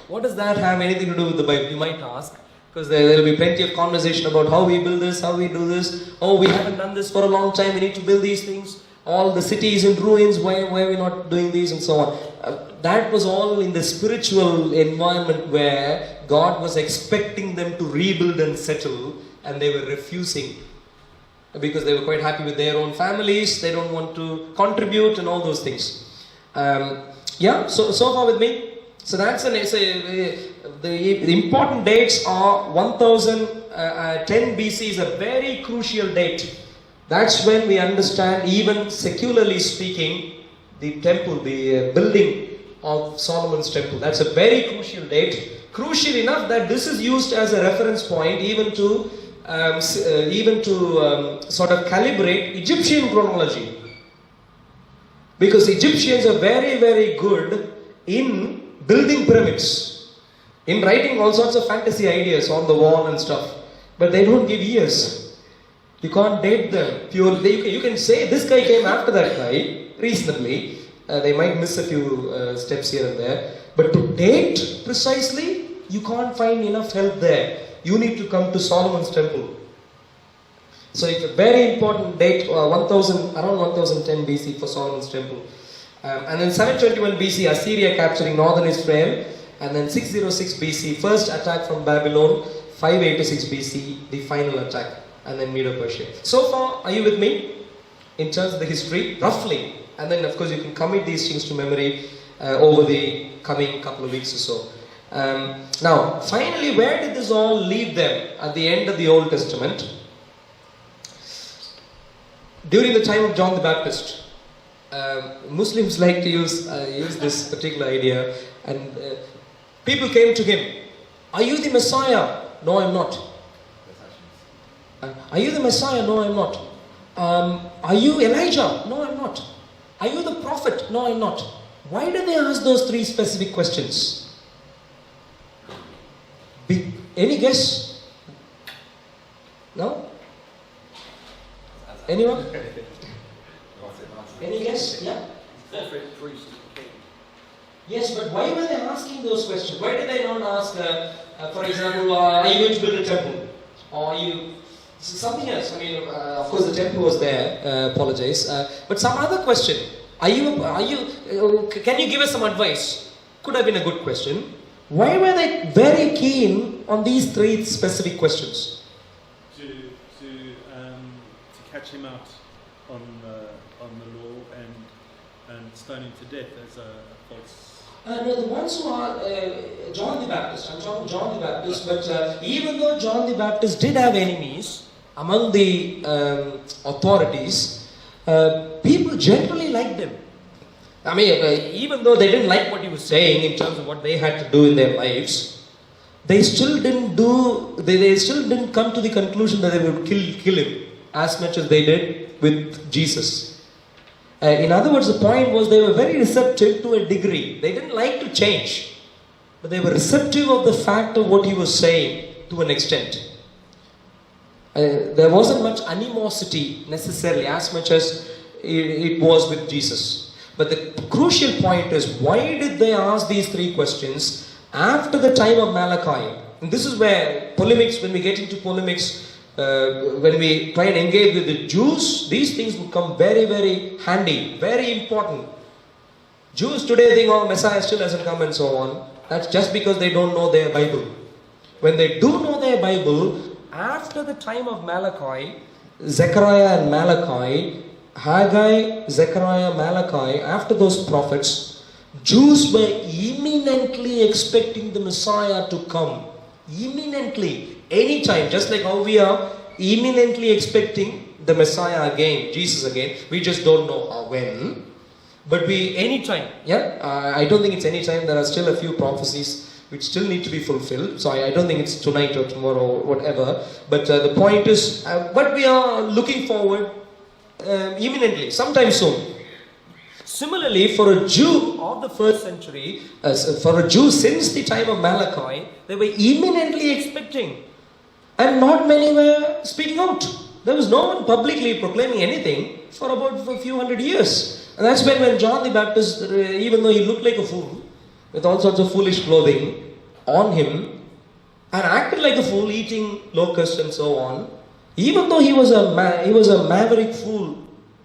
What does that have anything to do with the Bible, you might ask? Because there will be plenty of conversation about how we build this, how we do this. Oh, we haven't done this for a long time, we need to build these things. All the cities in ruins, why are we not doing these, and so on. That was all in the spiritual environment where God was expecting them to rebuild and settle, and they were refusing because they were quite happy with their own families, they don't want to contribute and all those things. So far with me? So that's the important dates are 1010 BC is a very crucial date. That's when we understand, even secularly speaking, the temple, the building of Solomon's temple. That's a very crucial date. Crucial enough that this is used as a reference point even to sort of calibrate Egyptian chronology. Because Egyptians are very, very good in building pyramids, in writing all sorts of fantasy ideas on the wall and stuff. But they don't give years. You can't date them purely. You can say this guy came after that guy, reasonably. They might miss a few steps here and there. But to date precisely, you can't find enough help there. You need to come to Solomon's temple. So it's a very important date, around 1010 BC for Solomon's temple. And then 721 BC, Assyria capturing northern Israel. And then 606 BC, first attack from Babylon. 586 BC, the final attack. And then Medo-Persia. So far, are you with me? In terms of the history, roughly. And then of course you can commit these things to memory over the coming couple of weeks or so. Now, finally, where did this all leave them at the end of the Old Testament? During the time of John the Baptist, Muslims like to use this particular idea, and people came to him. Are you the Messiah? No, I'm not. Are you the Messiah? No, I'm not. Are you Elijah? No, I'm not. Are you the prophet? No, I'm not. Why did they ask those three specific questions? Any guess? No? Anyone? Any guess? Yeah? Prophet, priest, king. Yes, but why were they asking those questions? Why did they not ask, for example, are you going to build a temple? Or are you... something else. I mean, of course the temple was there, apologize. But some other question. Can you give us some advice? Could have been a good question. Why were they very keen on these three specific questions? To catch him out on the law and stone him to death as a false. No, the ones who are John the Baptist. I'm talking John the Baptist. But even though John the Baptist did have enemies among the authorities, people generally liked him. I mean, even though they didn't like what he was saying in terms of what they had to do in their lives, they still didn't come to the conclusion that they would kill him as much as they did with Jesus. In other words, the point was they were very receptive to a degree. They didn't like to change, but they were receptive of the fact of what he was saying to an extent. There wasn't much animosity necessarily as much as it was with Jesus. But the crucial point is, why did they ask these three questions after the time of Malachi? And this is where polemics, when we get into polemics, when we try and engage with the Jews, these things would come very, very handy, very important. Jews today think, oh, Messiah still hasn't come and so on. That's just because they don't know their Bible. When they do know their Bible, after the time of Malachi, Zechariah and Malachi, Haggai, Zechariah, Malachi, after those prophets, Jews were imminently expecting the Messiah to come. Imminently. Anytime. Just like how we are imminently expecting the Messiah again, Jesus again. We just don't know when. But anytime. Yeah? I don't think it's anytime. There are still a few prophecies which still need to be fulfilled. So I don't think it's tonight or tomorrow or whatever. But the point is, but we are looking forward imminently, sometime soon. Similarly, for a Jew of the first century, for a Jew since the time of Malachi, they were imminently expecting. And not many were speaking out. There was no one publicly proclaiming anything for about a few hundred years. And that's when John the Baptist, even though he looked like a fool, with all sorts of foolish clothing on him, and acted like a fool, eating locusts and so on, even though he was a maverick fool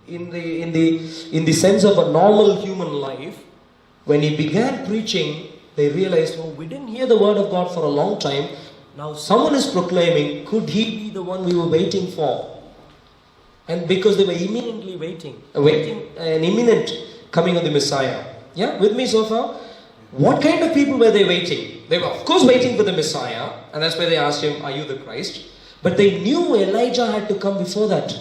in the sense of a normal human life, when he began preaching, they realized, oh, we didn't hear the word of God for a long time. Now someone is proclaiming, could he be the one we were waiting for? And because they were imminently waiting an imminent coming of the Messiah. Yeah, with me so far? What kind of people were they waiting? They were of course waiting for the Messiah, and that's why they asked him, are you the Christ? But they knew Elijah had to come before that.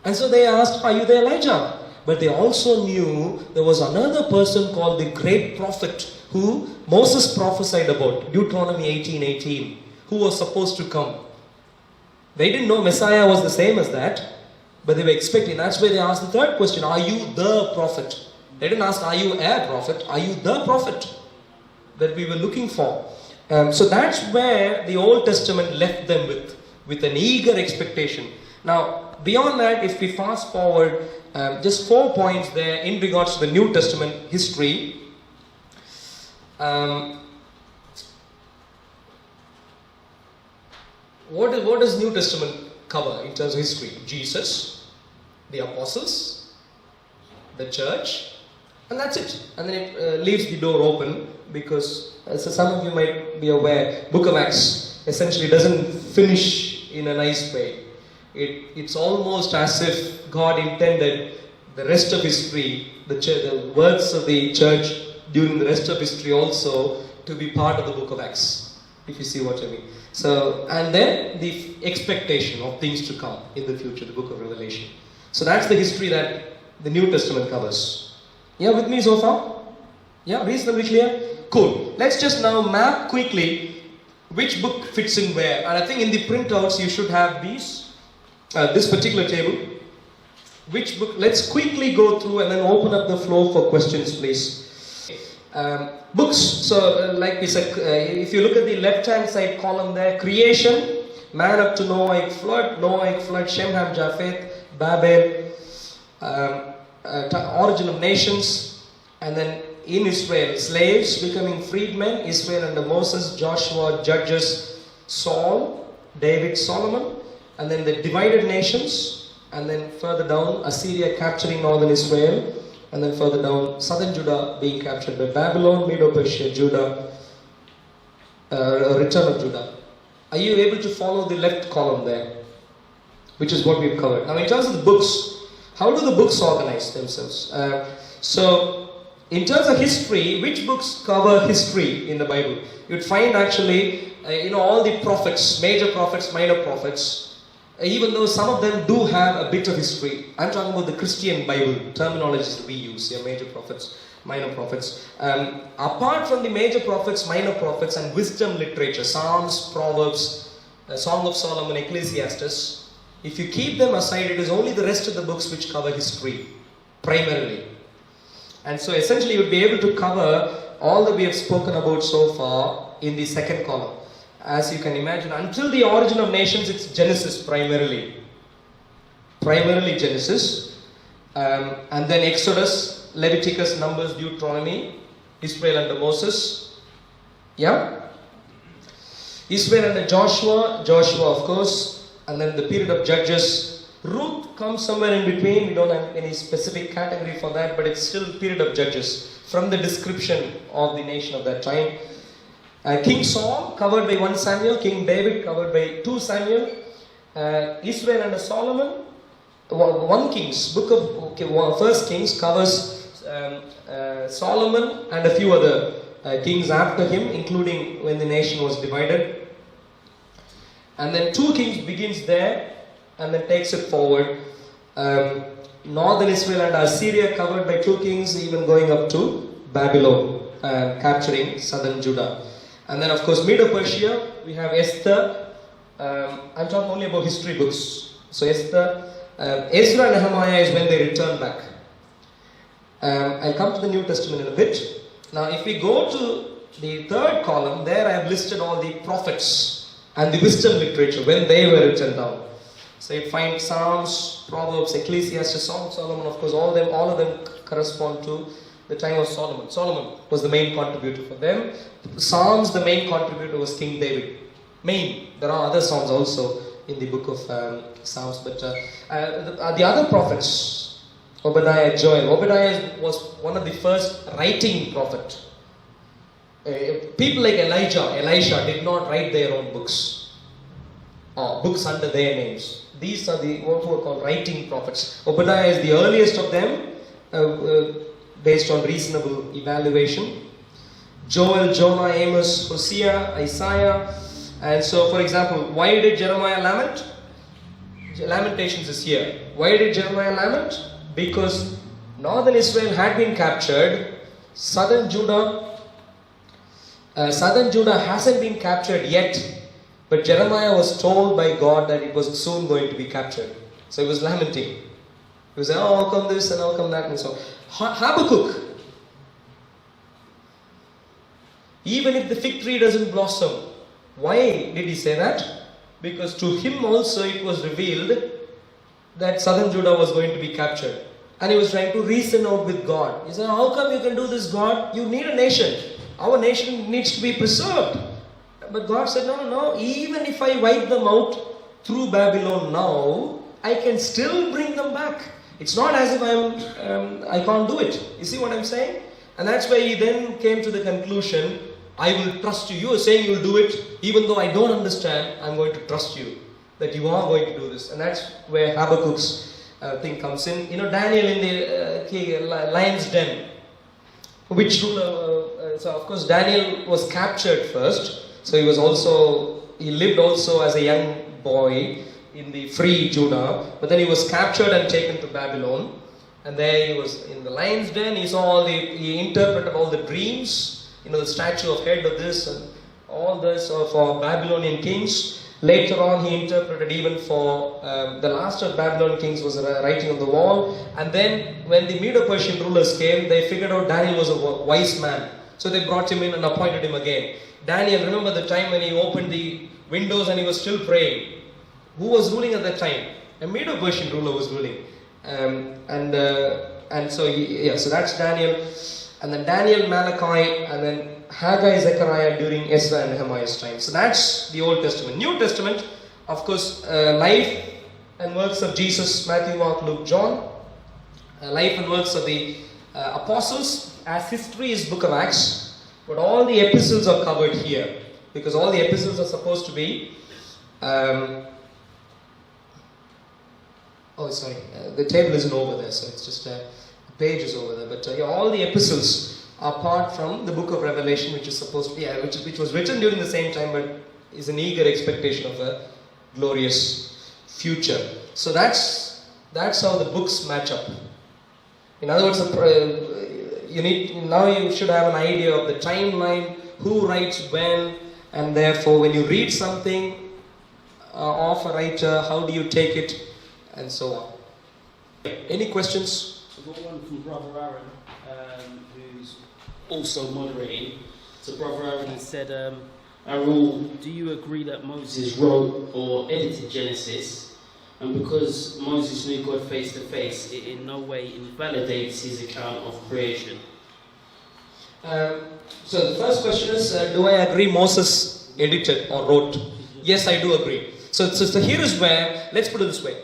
And so they asked, are you the Elijah? But they also knew there was another person called the great prophet who Moses prophesied about, Deuteronomy 18:18, who was supposed to come. They didn't know Messiah was the same as that, but they were expecting. That's why they asked the third question, are you the prophet? They didn't ask, are you a prophet? Are you the prophet that we were looking for? So that's where the Old Testament left them with an eager expectation. Now, beyond that, if we fast forward, just 4 points there in regards to the New Testament history. What does New Testament cover in terms of history? Jesus, the apostles, the church, and that's it. And then it leaves the door open because, so some of you might be aware, Book of Acts essentially doesn't finish in a nice way. It's almost as if God intended the rest of history, the words of the church during the rest of history also to be part of the Book of Acts, if you see what I mean. So, and then the expectation of things to come in the future, the Book of Revelation. So that's the history that the New Testament covers. Yeah, with me so far? Yeah, reasonably clear? Cool. Let's just now map quickly which book fits in where. And I think in the printouts you should have these, this particular table. Which book? Let's quickly go through and then open up the floor for questions, please. Books. So, like we said, if you look at the left-hand side column there, creation, man up to Noahic flood, Shem, Ham, Japheth, Babel, origin of nations, and then in Israel, slaves becoming freedmen, Israel under Moses, Joshua, Judges, Saul, David, Solomon, and then the divided nations, and then further down, Assyria capturing northern Israel, and then further down, southern Judah being captured by Babylon, Medo-Persia, Judah, return of Judah. Are you able to follow the left column there? Which is what we've covered. Now in terms of the books, how do the books organize themselves? So in terms of history, which books cover history in the Bible? You'd find actually, all the prophets, major prophets, minor prophets, even though some of them do have a bit of history. I'm talking about the Christian Bible terminologies that we use, major prophets, minor prophets. Apart from the major prophets, minor prophets, and wisdom literature, Psalms, Proverbs, Song of Solomon, Ecclesiastes, if you keep them aside, it is only the rest of the books which cover history, primarily. And so essentially you would be able to cover all that we have spoken about so far in the second column. As you can imagine, until the origin of nations, it's Genesis primarily. Primarily Genesis. And then Exodus, Leviticus, Numbers, Deuteronomy, Israel under Moses. Yeah? Israel under Joshua, of course. And then the period of Judges. Ruth comes somewhere in between. We don't have any specific category for that, but it's still period of Judges from the description of the nation of that time. King Saul covered by 1 Samuel, King David covered by 2 Samuel, Israel under Solomon, 1 Kings, book of 1 Kings covers Solomon and a few other kings after him, including when the nation was divided. And then 2 Kings begins there and then takes it forward. Northern Israel and Assyria covered by 2 kings, even going up to Babylon, capturing southern Judah. And then of course Medo-Persia, we have Esther. I'm talking only about history books. So Esther, Ezra and Nehemiah is when they return back. I'll come to the New Testament in a bit. Now if we go to the third column, there I have listed all the prophets and the wisdom literature when they were written down. So you find Psalms, Proverbs, Ecclesiastes, Song of Solomon, of course all of them correspond to the time of Solomon. Solomon was the main contributor for them. Psalms, the main contributor was King David. There are other Psalms also in the book of Psalms, but the other prophets, Obadiah, Joel. Obadiah was one of the first writing prophet. People like Elisha did not write their own books, or books under their names. These are the what were called writing prophets. Obadiah is the earliest of them, based on reasonable evaluation. Joel, Jonah, Amos, Hosea, Isaiah. And so, for example, why did Jeremiah lament? Lamentations is here. Why did Jeremiah lament? Because Northern Israel had been captured. Southern Judah hasn't been captured yet, but Jeremiah was told by God that it was soon going to be captured. So he was lamenting. He was saying, oh, how come this and how come that and so on. Habakkuk, even if the fig tree doesn't blossom, why did he say that? Because to him also it was revealed that southern Judah was going to be captured. And he was trying to reason out with God. He said, how come you can do this, God? You need a nation. Our nation needs to be preserved. But God said, no, even if I wipe them out through Babylon now, I can still bring them back. It's not as if I can't do it. You see what I'm saying? And that's why he then came to the conclusion, I will trust you. You are saying you'll do it, even though I don't understand, I'm going to trust you, that you are going to do this. And that's where Habakkuk's thing comes in. You know, Daniel in the lion's den. Which ruler? So of course Daniel was captured first. So he lived also as a young boy in the free Judah. But then he was captured and taken to Babylon. And there he was in the lion's den. He interpreted all the dreams. You know, the statue of head of this and all this for Babylonian kings. Later on, he interpreted even for the last of Babylon kings was writing on the wall. And then when the Medo-Persian rulers came, they figured out Daniel was a wise man. So they brought him in and appointed him again. Daniel, remember the time when he opened the windows and he was still praying. Who was ruling at that time? A Medo-Persian ruler was ruling. So that's Daniel. And then Daniel, Malachi, and then Haggai, Zechariah during Ezra and Nehemiah's time. So that's the Old Testament. New Testament, of course, life and works of Jesus, Matthew, Mark, Luke, John. Life and works of the apostles. As history is Book of Acts, but all the epistles are covered here. Because all the epistles are supposed to be... the table isn't over there, so it's just... pages over there, but all the epistles are apart from the book of Revelation, which is supposed to which was written during the same time, but is an eager expectation of a glorious future. So that's how the books match up. In other words, you should have an idea of the timeline, who writes when, and therefore when you read something of a writer, how do you take it, and so on. Any questions? I've got one from Brother Aaron, who's also moderating. So Brother Aaron has said, Arul, do you agree that Moses wrote or edited Genesis? And because Moses knew God face to face, it in no way invalidates his account of creation. So the first question is, do I agree Moses edited or wrote? Yes, I do agree. So here is where, let's put it this way.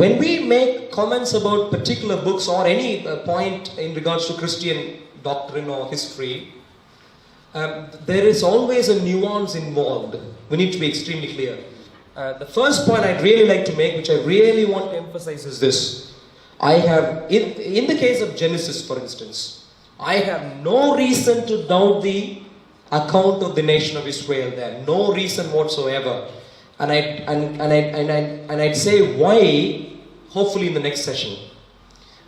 When we make comments about particular books or any point in regards to Christian doctrine or history, there is always a nuance involved. We need to be extremely clear. The first point I'd really like to make, which I really want to emphasize, is this. I have, in the case of Genesis, for instance, I have no reason to doubt the account of the nation of Israel there. No reason whatsoever. And I'd say why, hopefully in the next session.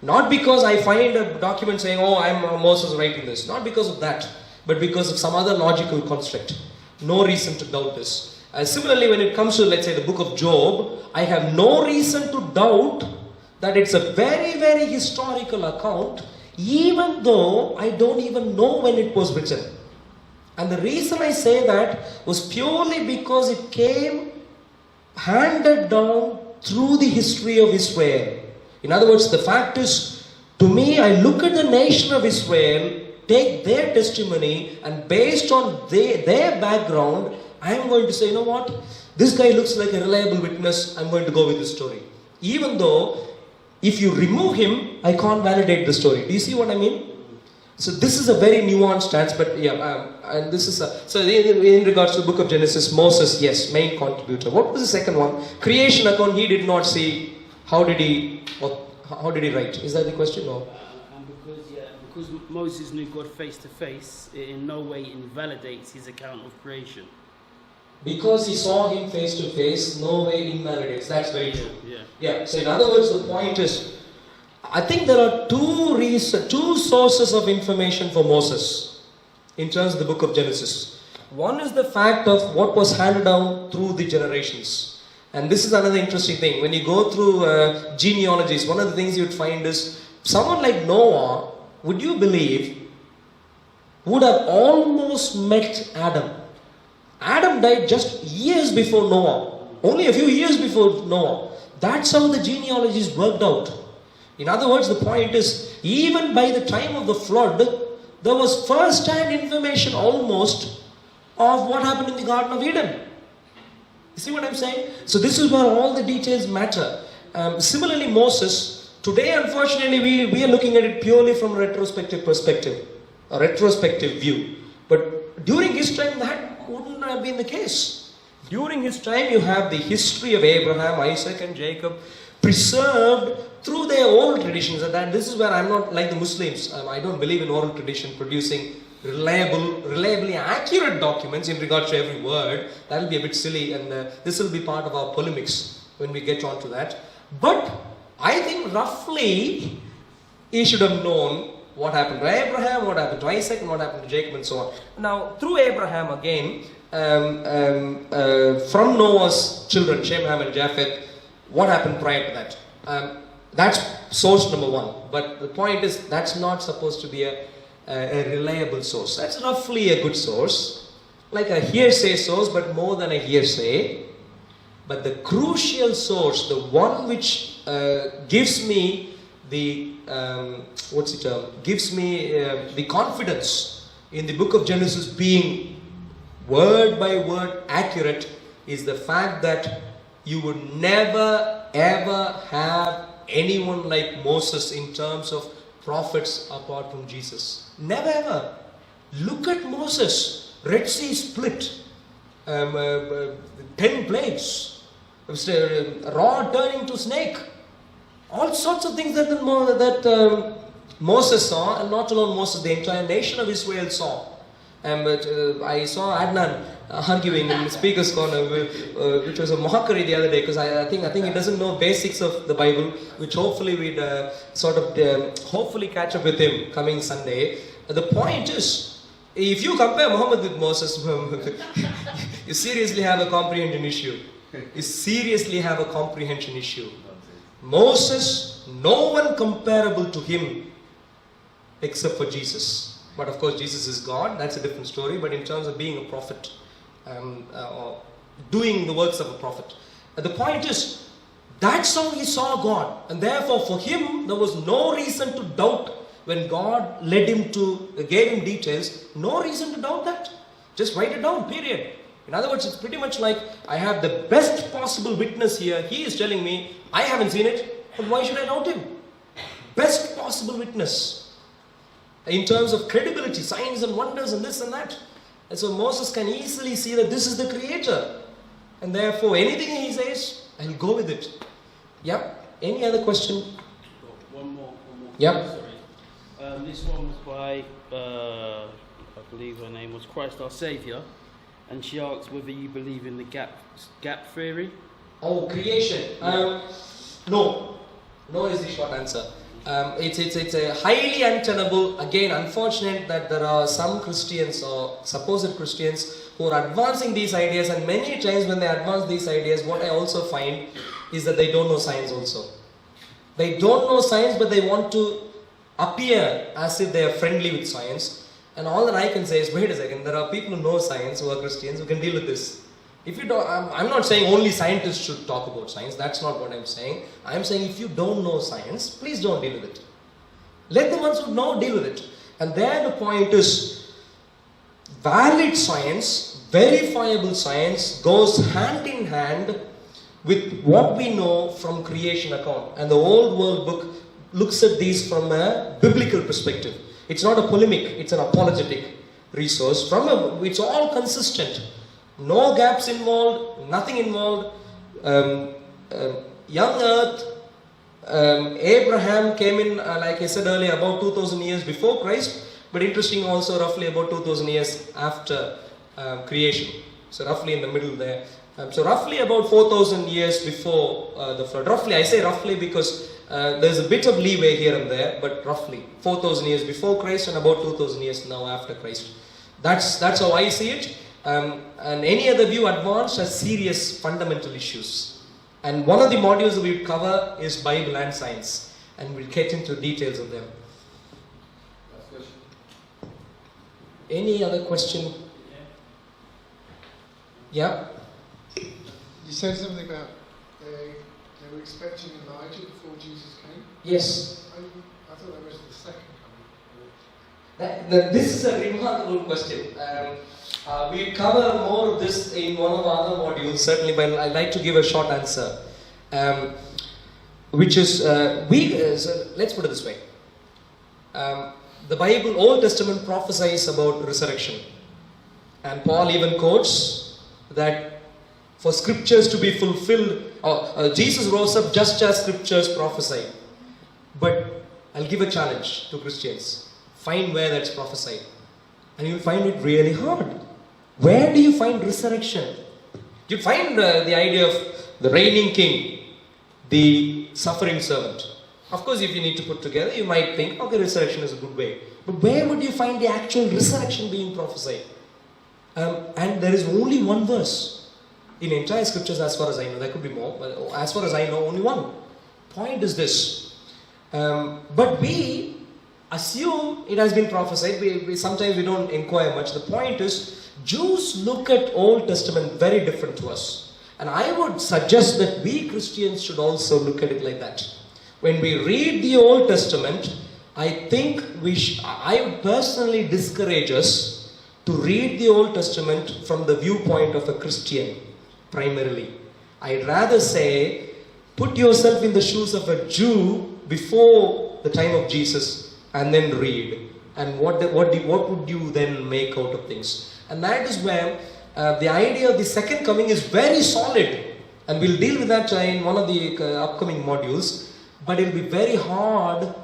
Not because I find a document saying, oh, I'm Moses writing this. Not because of that, but because of some other logical construct. No reason to doubt this. Similarly, when it comes to, let's say, the book of Job, I have no reason to doubt that it's a very, very historical account, even though I don't even know when it was written. And the reason I say that was purely because it came handed down through the history of Israel. In other words, the fact is, to me, I look at the nation of Israel, take their testimony, and based on their background, I am going to say, you know what, this guy looks like a reliable witness, I'm going to go with this story. Even though, if you remove him, I can't validate the story. Do you see what I mean? So this is a very nuanced stance, but and this is in regards to the book of Genesis, Moses, yes, main contributor. What was the second one? Creation account, he did not see. How did he write? Is that the question? No. And because Moses knew God face to face, it in no way invalidates his account of creation. Because he saw him face to face, no way invalidates. That's very true. Yeah. Yeah. So in other words, the point is, I think there are two sources of information for Moses in terms of the book of Genesis. One is the fact of what was handed down through the generations. And this is another interesting thing. When you go through genealogies, one of the things you'd find is someone like Noah, would you believe, would have almost met Adam. Adam died just years before Noah. Only a few years before Noah. That's how the genealogies worked out. In other words, the point is, even by the time of the flood, there was first-hand information almost of what happened in the Garden of Eden. You see what I'm saying? So this is where all the details matter. Similarly, Moses, today unfortunately we are looking at it purely from a retrospective perspective, a retrospective view. But during his time that wouldn't have been the case. During his time you have the history of Abraham, Isaac and Jacob preserved through their oral traditions. And this is where I'm not like the Muslims. I don't believe in oral tradition producing reliably accurate documents in regard to every word. That will be a bit silly, and this will be part of our polemics when we get on to that. But I think roughly he should have known what happened to Abraham, what happened to Isaac, and what happened to Jacob, and so on. Now, through Abraham again, from Noah's children, Shem, Ham, and Japheth, what happened prior to that? That's source number one. But the point is, that's not supposed to be a reliable source. That's roughly a good source, like a hearsay source, but more than a hearsay. But the crucial source, the one which gives me the gives me the confidence in the book of Genesis being word by word accurate, is the fact that you would never ever have anyone like Moses in terms of prophets apart from Jesus. Never ever. Look at Moses. Red Sea split. 10 plagues. Rod turning to snake. All sorts of things that Moses saw, and not alone Moses, the entire nation of Israel saw. But I saw Adnan arguing in the speaker's corner, which was a mockery the other day, because I think he doesn't know basics of the Bible, which hopefully we'd hopefully catch up with him coming Sunday. The point is, if you compare Muhammad with Moses, you seriously have a comprehension issue. You seriously have a comprehension issue. Moses, no one comparable to him except for Jesus. But of course, Jesus is God, that's a different story. But in terms of being a prophet, or doing the works of a prophet, the point is, that's how he saw God. And therefore, for him, there was no reason to doubt when God led him gave him details. No reason to doubt that. Just write it down, period. In other words, it's pretty much like, I have the best possible witness here. He is telling me, I haven't seen it, but why should I doubt him? Best possible witness. In terms of credibility, signs and wonders and this and that. And so Moses can easily see that this is the Creator. And therefore, anything he says, I'll go with it. Yep. Any other question? One more. Yep. Sorry. This one was by, I believe her name was Christ Our Saviour. And she asks whether you believe in the gap theory. Oh, creation. No. No is the short answer. It's a highly untenable. Again, unfortunate that there are some Christians or supposed Christians who are advancing these ideas, and many times when they advance these ideas, what I also find is that they don't know science also. They don't know science, but they want to appear as if they are friendly with science. And all that I can say is, wait a second, there are people who know science, who are Christians, who can deal with this. If you don't, I'm not saying only scientists should talk about science. That's not what I'm saying. I'm saying if you don't know science, please don't deal with it. Let the ones who know deal with it. And there the point is, valid science, verifiable science goes hand in hand with what we know from creation account. And the Old World book looks at these from a biblical perspective. It's not a polemic, it's an apologetic resource. It's all consistent. No gaps involved, nothing involved. Young earth, Abraham came in, like I said earlier, about 2000 years before Christ, but interesting also roughly about 2000 years after creation. So roughly in the middle there. So roughly about 4000 years before the flood. Roughly, I say roughly because There's a bit of leeway here and there, but roughly 4,000 years before Christ and about 2,000 years now after Christ. That's how I see it. And any other view advanced has serious fundamental issues. And one of the modules that we cover is Bible and science, and we'll get into details of them. Last question. Any other question? Yeah? You said something about they were expecting Elijah before Jesus came. Yes. I thought that was the second This is a remarkable question. We cover more of this in one of our other modules, certainly, but I'd like to give a short answer. Which is, so let's put it this way. The Bible, Old Testament prophesies about resurrection. And Paul even quotes that for scriptures to be fulfilled, Jesus rose up just as scriptures prophesy. But I'll give a challenge to Christians. Find where that's prophesied. And you'll find it really hard. Where do you find resurrection? You find the idea of the reigning king, the suffering servant. Of course, if you need to put together, you might think, okay, resurrection is a good way. But where would you find the actual resurrection being prophesied? And there is only one verse in entire scriptures, as far as I know. There could be more, but as far as I know, only one. Point is this. But we assume it has been prophesied. Sometimes we don't inquire much. The point is, Jews look at Old Testament very different to us. And I would suggest that we Christians should also look at it like that. When we read the Old Testament, I think I would personally discourage us to read the Old Testament from the viewpoint of a Christian, primarily. I'd rather say, put yourself in the shoes of a Jew before the time of Jesus and then read. And what would you then make out of things? And that is where the idea of the second coming is very solid. And we'll deal with that in one of the upcoming modules. But it'll be very hard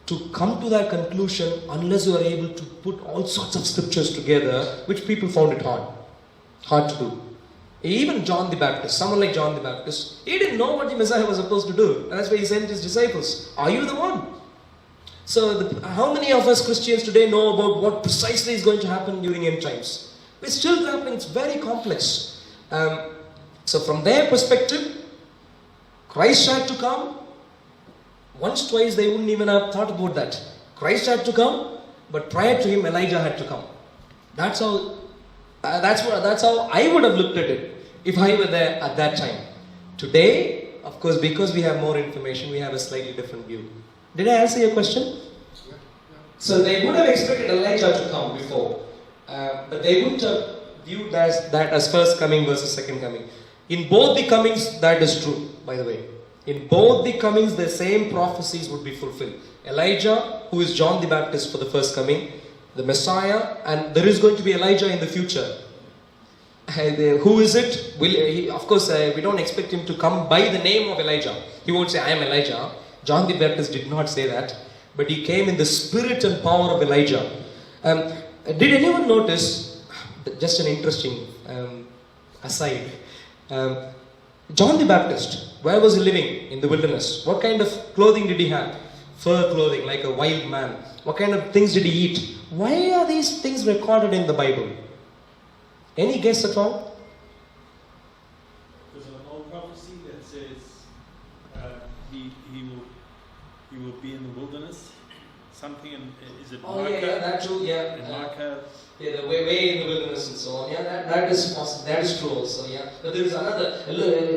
to come to that conclusion unless you are able to put all sorts of scriptures together, which people found it hard to do. Even John the Baptist, someone like John the Baptist, he didn't know what the Messiah was supposed to do. And that's why he sent his disciples. Are you the one? So how many of us Christians today know about what precisely is going to happen during end times? We're still grappling. It's very complex. So from their perspective, Christ had to come. Once, twice, they wouldn't even have thought about that. Christ had to come, but prior to him, Elijah had to come. That's how I would have looked at it if I were there at that time. Today, of course, because we have more information, we have a slightly different view. Did I answer your question? Yeah. So they would have expected Elijah to come before, but they wouldn't have viewed that as first coming versus second coming. In both the comings, that is true, by the way. In both the comings, the same prophecies would be fulfilled. Elijah, who is John the Baptist for the first coming, the Messiah, and there is going to be Elijah in the future. Who is it? Of course, we don't expect him to come by the name of Elijah. He won't say, I am Elijah. John the Baptist did not say that. But he came in the spirit and power of Elijah. Did anyone notice, just an interesting aside, John the Baptist, where was he living? In the wilderness. What kind of clothing did he have? Fur clothing, like a wild man. What kind of things did he eat? Why are these things recorded in the Bible? Any guess at all? There's an old prophecy that says he will be in the wilderness. Something is it Oh, Micah? yeah, that too, yeah. In Micah. Yeah, the way in the wilderness and so on. Yeah, that is possible. That is true also. Yeah, but there is another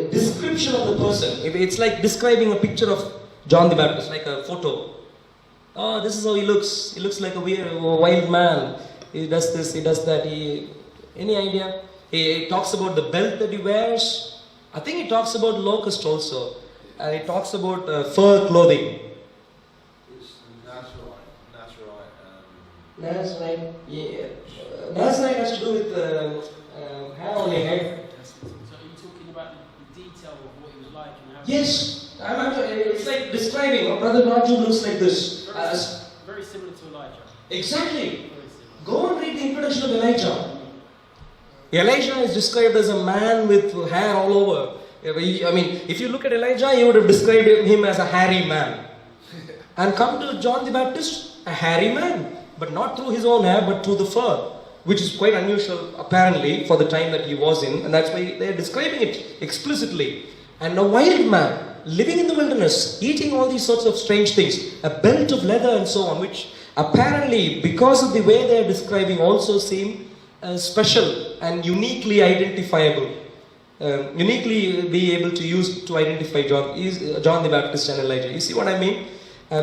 description of the person. It's like describing a picture of John the Baptist, like a photo. Oh, this is how he looks. He looks like a wild man. He does this. He does that. Any idea? He talks about the belt that he wears. I think he talks about locust also, and he talks about fur clothing. It's Nazarite. Nazarite, yeah. Nazarite has to do with hair on your head. So are you talking about the detail of what he was like and how? Yes, it's like describing. Brother Raju looks like this. Very similar to Elijah. Exactly. Very similar. Go and read the introduction of Elijah. Elijah is described as a man with hair all over. Yeah, but I mean, if you look at Elijah, you would have described him as a hairy man. And come to John the Baptist, a hairy man. But not through his own hair, but through the fur. Which is quite unusual, apparently, for the time that he was in. And that's why they're describing it explicitly. And a wild man, living in the wilderness, eating all these sorts of strange things. A belt of leather and so on, which apparently, because of the way they're describing, also seem special and uniquely identifiable. Uniquely be able to use to identify John the Baptist and Elijah. You see what I mean?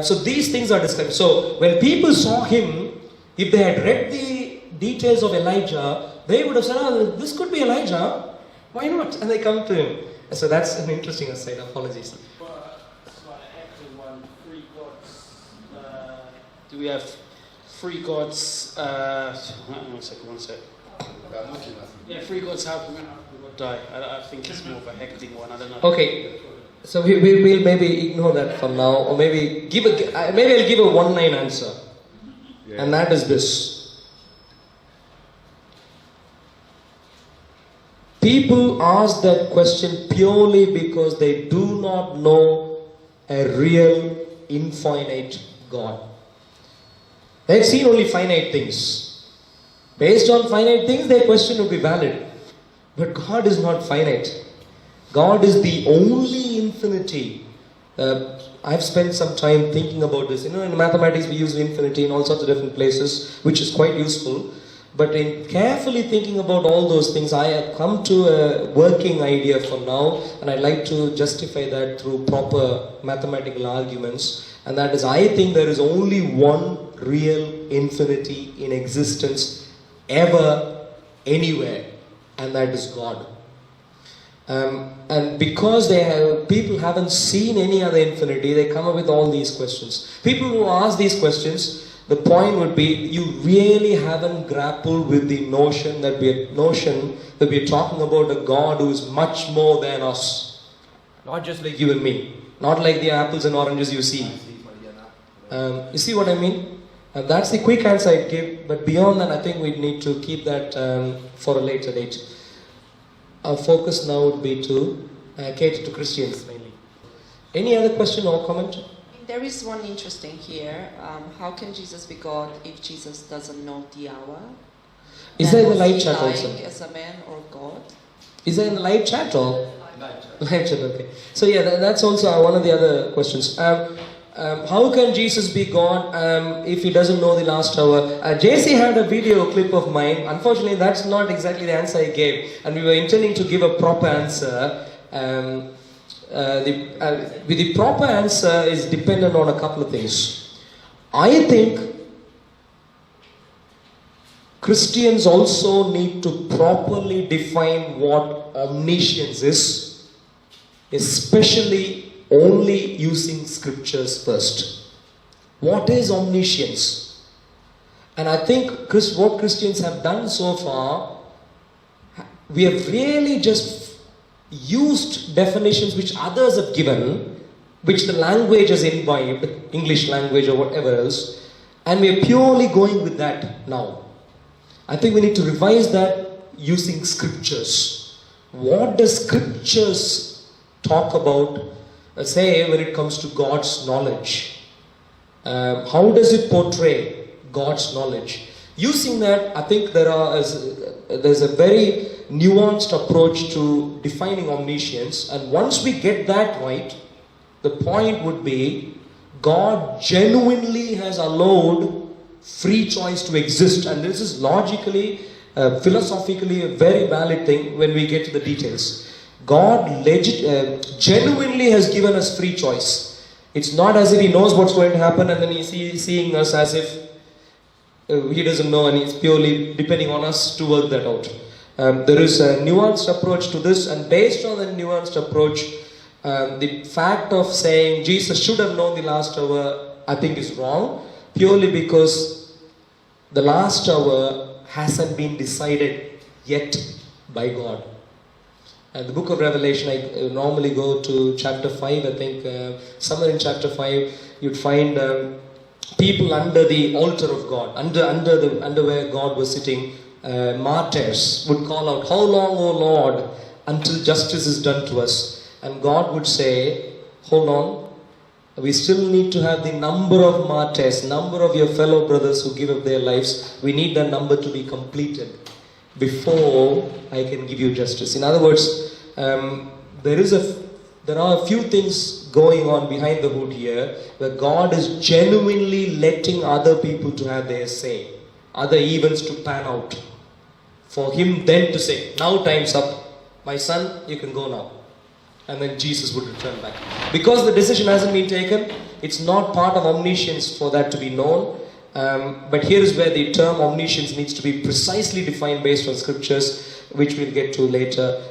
So these things are described. So when people saw him, if they had read the details of Elijah, they would have said, oh, this could be Elijah. Why not? And they come to him. So that's an interesting aside. Apologies. Do we have three gods? One sec. Yeah, three gods. How can God die? I think it's more of a hectic one. I don't know. Okay, so we'll maybe ignore that for now, or maybe I'll give a one-line answer, and that is this: people ask that question purely because they do not know a real, infinite God. They've seen only finite things. Based on finite things, their question would be valid. But God is not finite. God is the only infinity. I've spent some time thinking about this. In mathematics we use infinity in all sorts of different places, which is quite useful. But in carefully thinking about all those things, I have come to a working idea for now, and I'd like to justify that through proper mathematical arguments. And that is, I think there is only one real infinity in existence ever, anywhere, and that is God. And because people haven't seen any other infinity, they come up with all these questions. People who ask these questions, the point would be, you really haven't grappled with the notion that we're talking about a God who is much more than us. Not just like you and me. Not like the apples and oranges you see. You see what I mean? And that's the quick answer I'd give, but beyond that I think we need to keep that for a later date. Our focus now would be to cater to Christians mainly. Any other question or comment? There is one interesting here. How can Jesus be God if Jesus doesn't know the hour? Is there in the live chat also? As a man or God? Is there in the live chat or? Live chat, okay. So yeah, that's also one of the other questions. How can Jesus be God if he doesn't know the last hour? JC had a video clip of mine. Unfortunately, that's not exactly the answer I gave. And we were intending to give a proper answer. The proper answer is dependent on a couple of things. I think Christians also need to properly define what omniscience is, especially only using scriptures first. What is omniscience? And I think what Christians have done so far, we have really just used definitions which others have given, which the language has imbibed, English language or whatever else, and we are purely going with that now. I think we need to revise that using scriptures. What does scriptures talk about, say, when it comes to God's knowledge? How does it portray God's knowledge? Using that, I think there's a very nuanced approach to defining omniscience, and once we get that right, the point would be God genuinely has allowed free choice to exist, and this is logically, philosophically a very valid thing when we get to the details. God genuinely has given us free choice. It's not as if he knows what's going to happen and then he's seeing us as if he doesn't know, and it's purely depending on us to work that out. There is a nuanced approach to this, and based on the nuanced approach, the fact of saying Jesus should have known the last hour, I think is wrong, purely because the last hour hasn't been decided yet by God. And the book of Revelation, I normally go to chapter 5, I think somewhere in chapter 5 you'd find people under the altar of God, under where God was sitting, martyrs would call out, "How long, O Lord?" until justice is done to us. And God would say, hold on, we still need to have the number of martyrs, number of your fellow brothers who give up their lives. We need that number to be completed before I can give you justice. In other words, there are a few things going on behind the hood here, where God is genuinely letting other people to have their say, other events to pan out, for Him then to say, now time's up, my son, you can go now. And then Jesus would return back. Because the decision hasn't been taken, it's not part of omniscience for that to be known. But here is where the term omniscience needs to be precisely defined based on scriptures, which we'll get to later.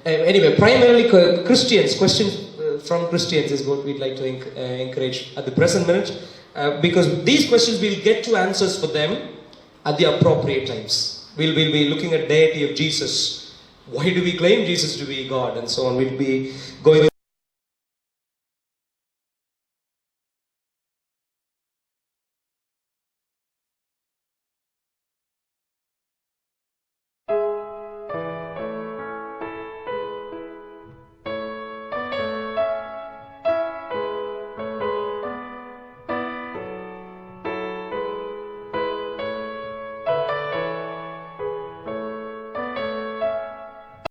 Anyway, primarily Christians, questions from Christians is what we'd like to encourage at the present minute, because these questions we'll get to answers for them at the appropriate times. We'll be looking at deity of Jesus. Why do we claim Jesus to be God? And so on. We'll be going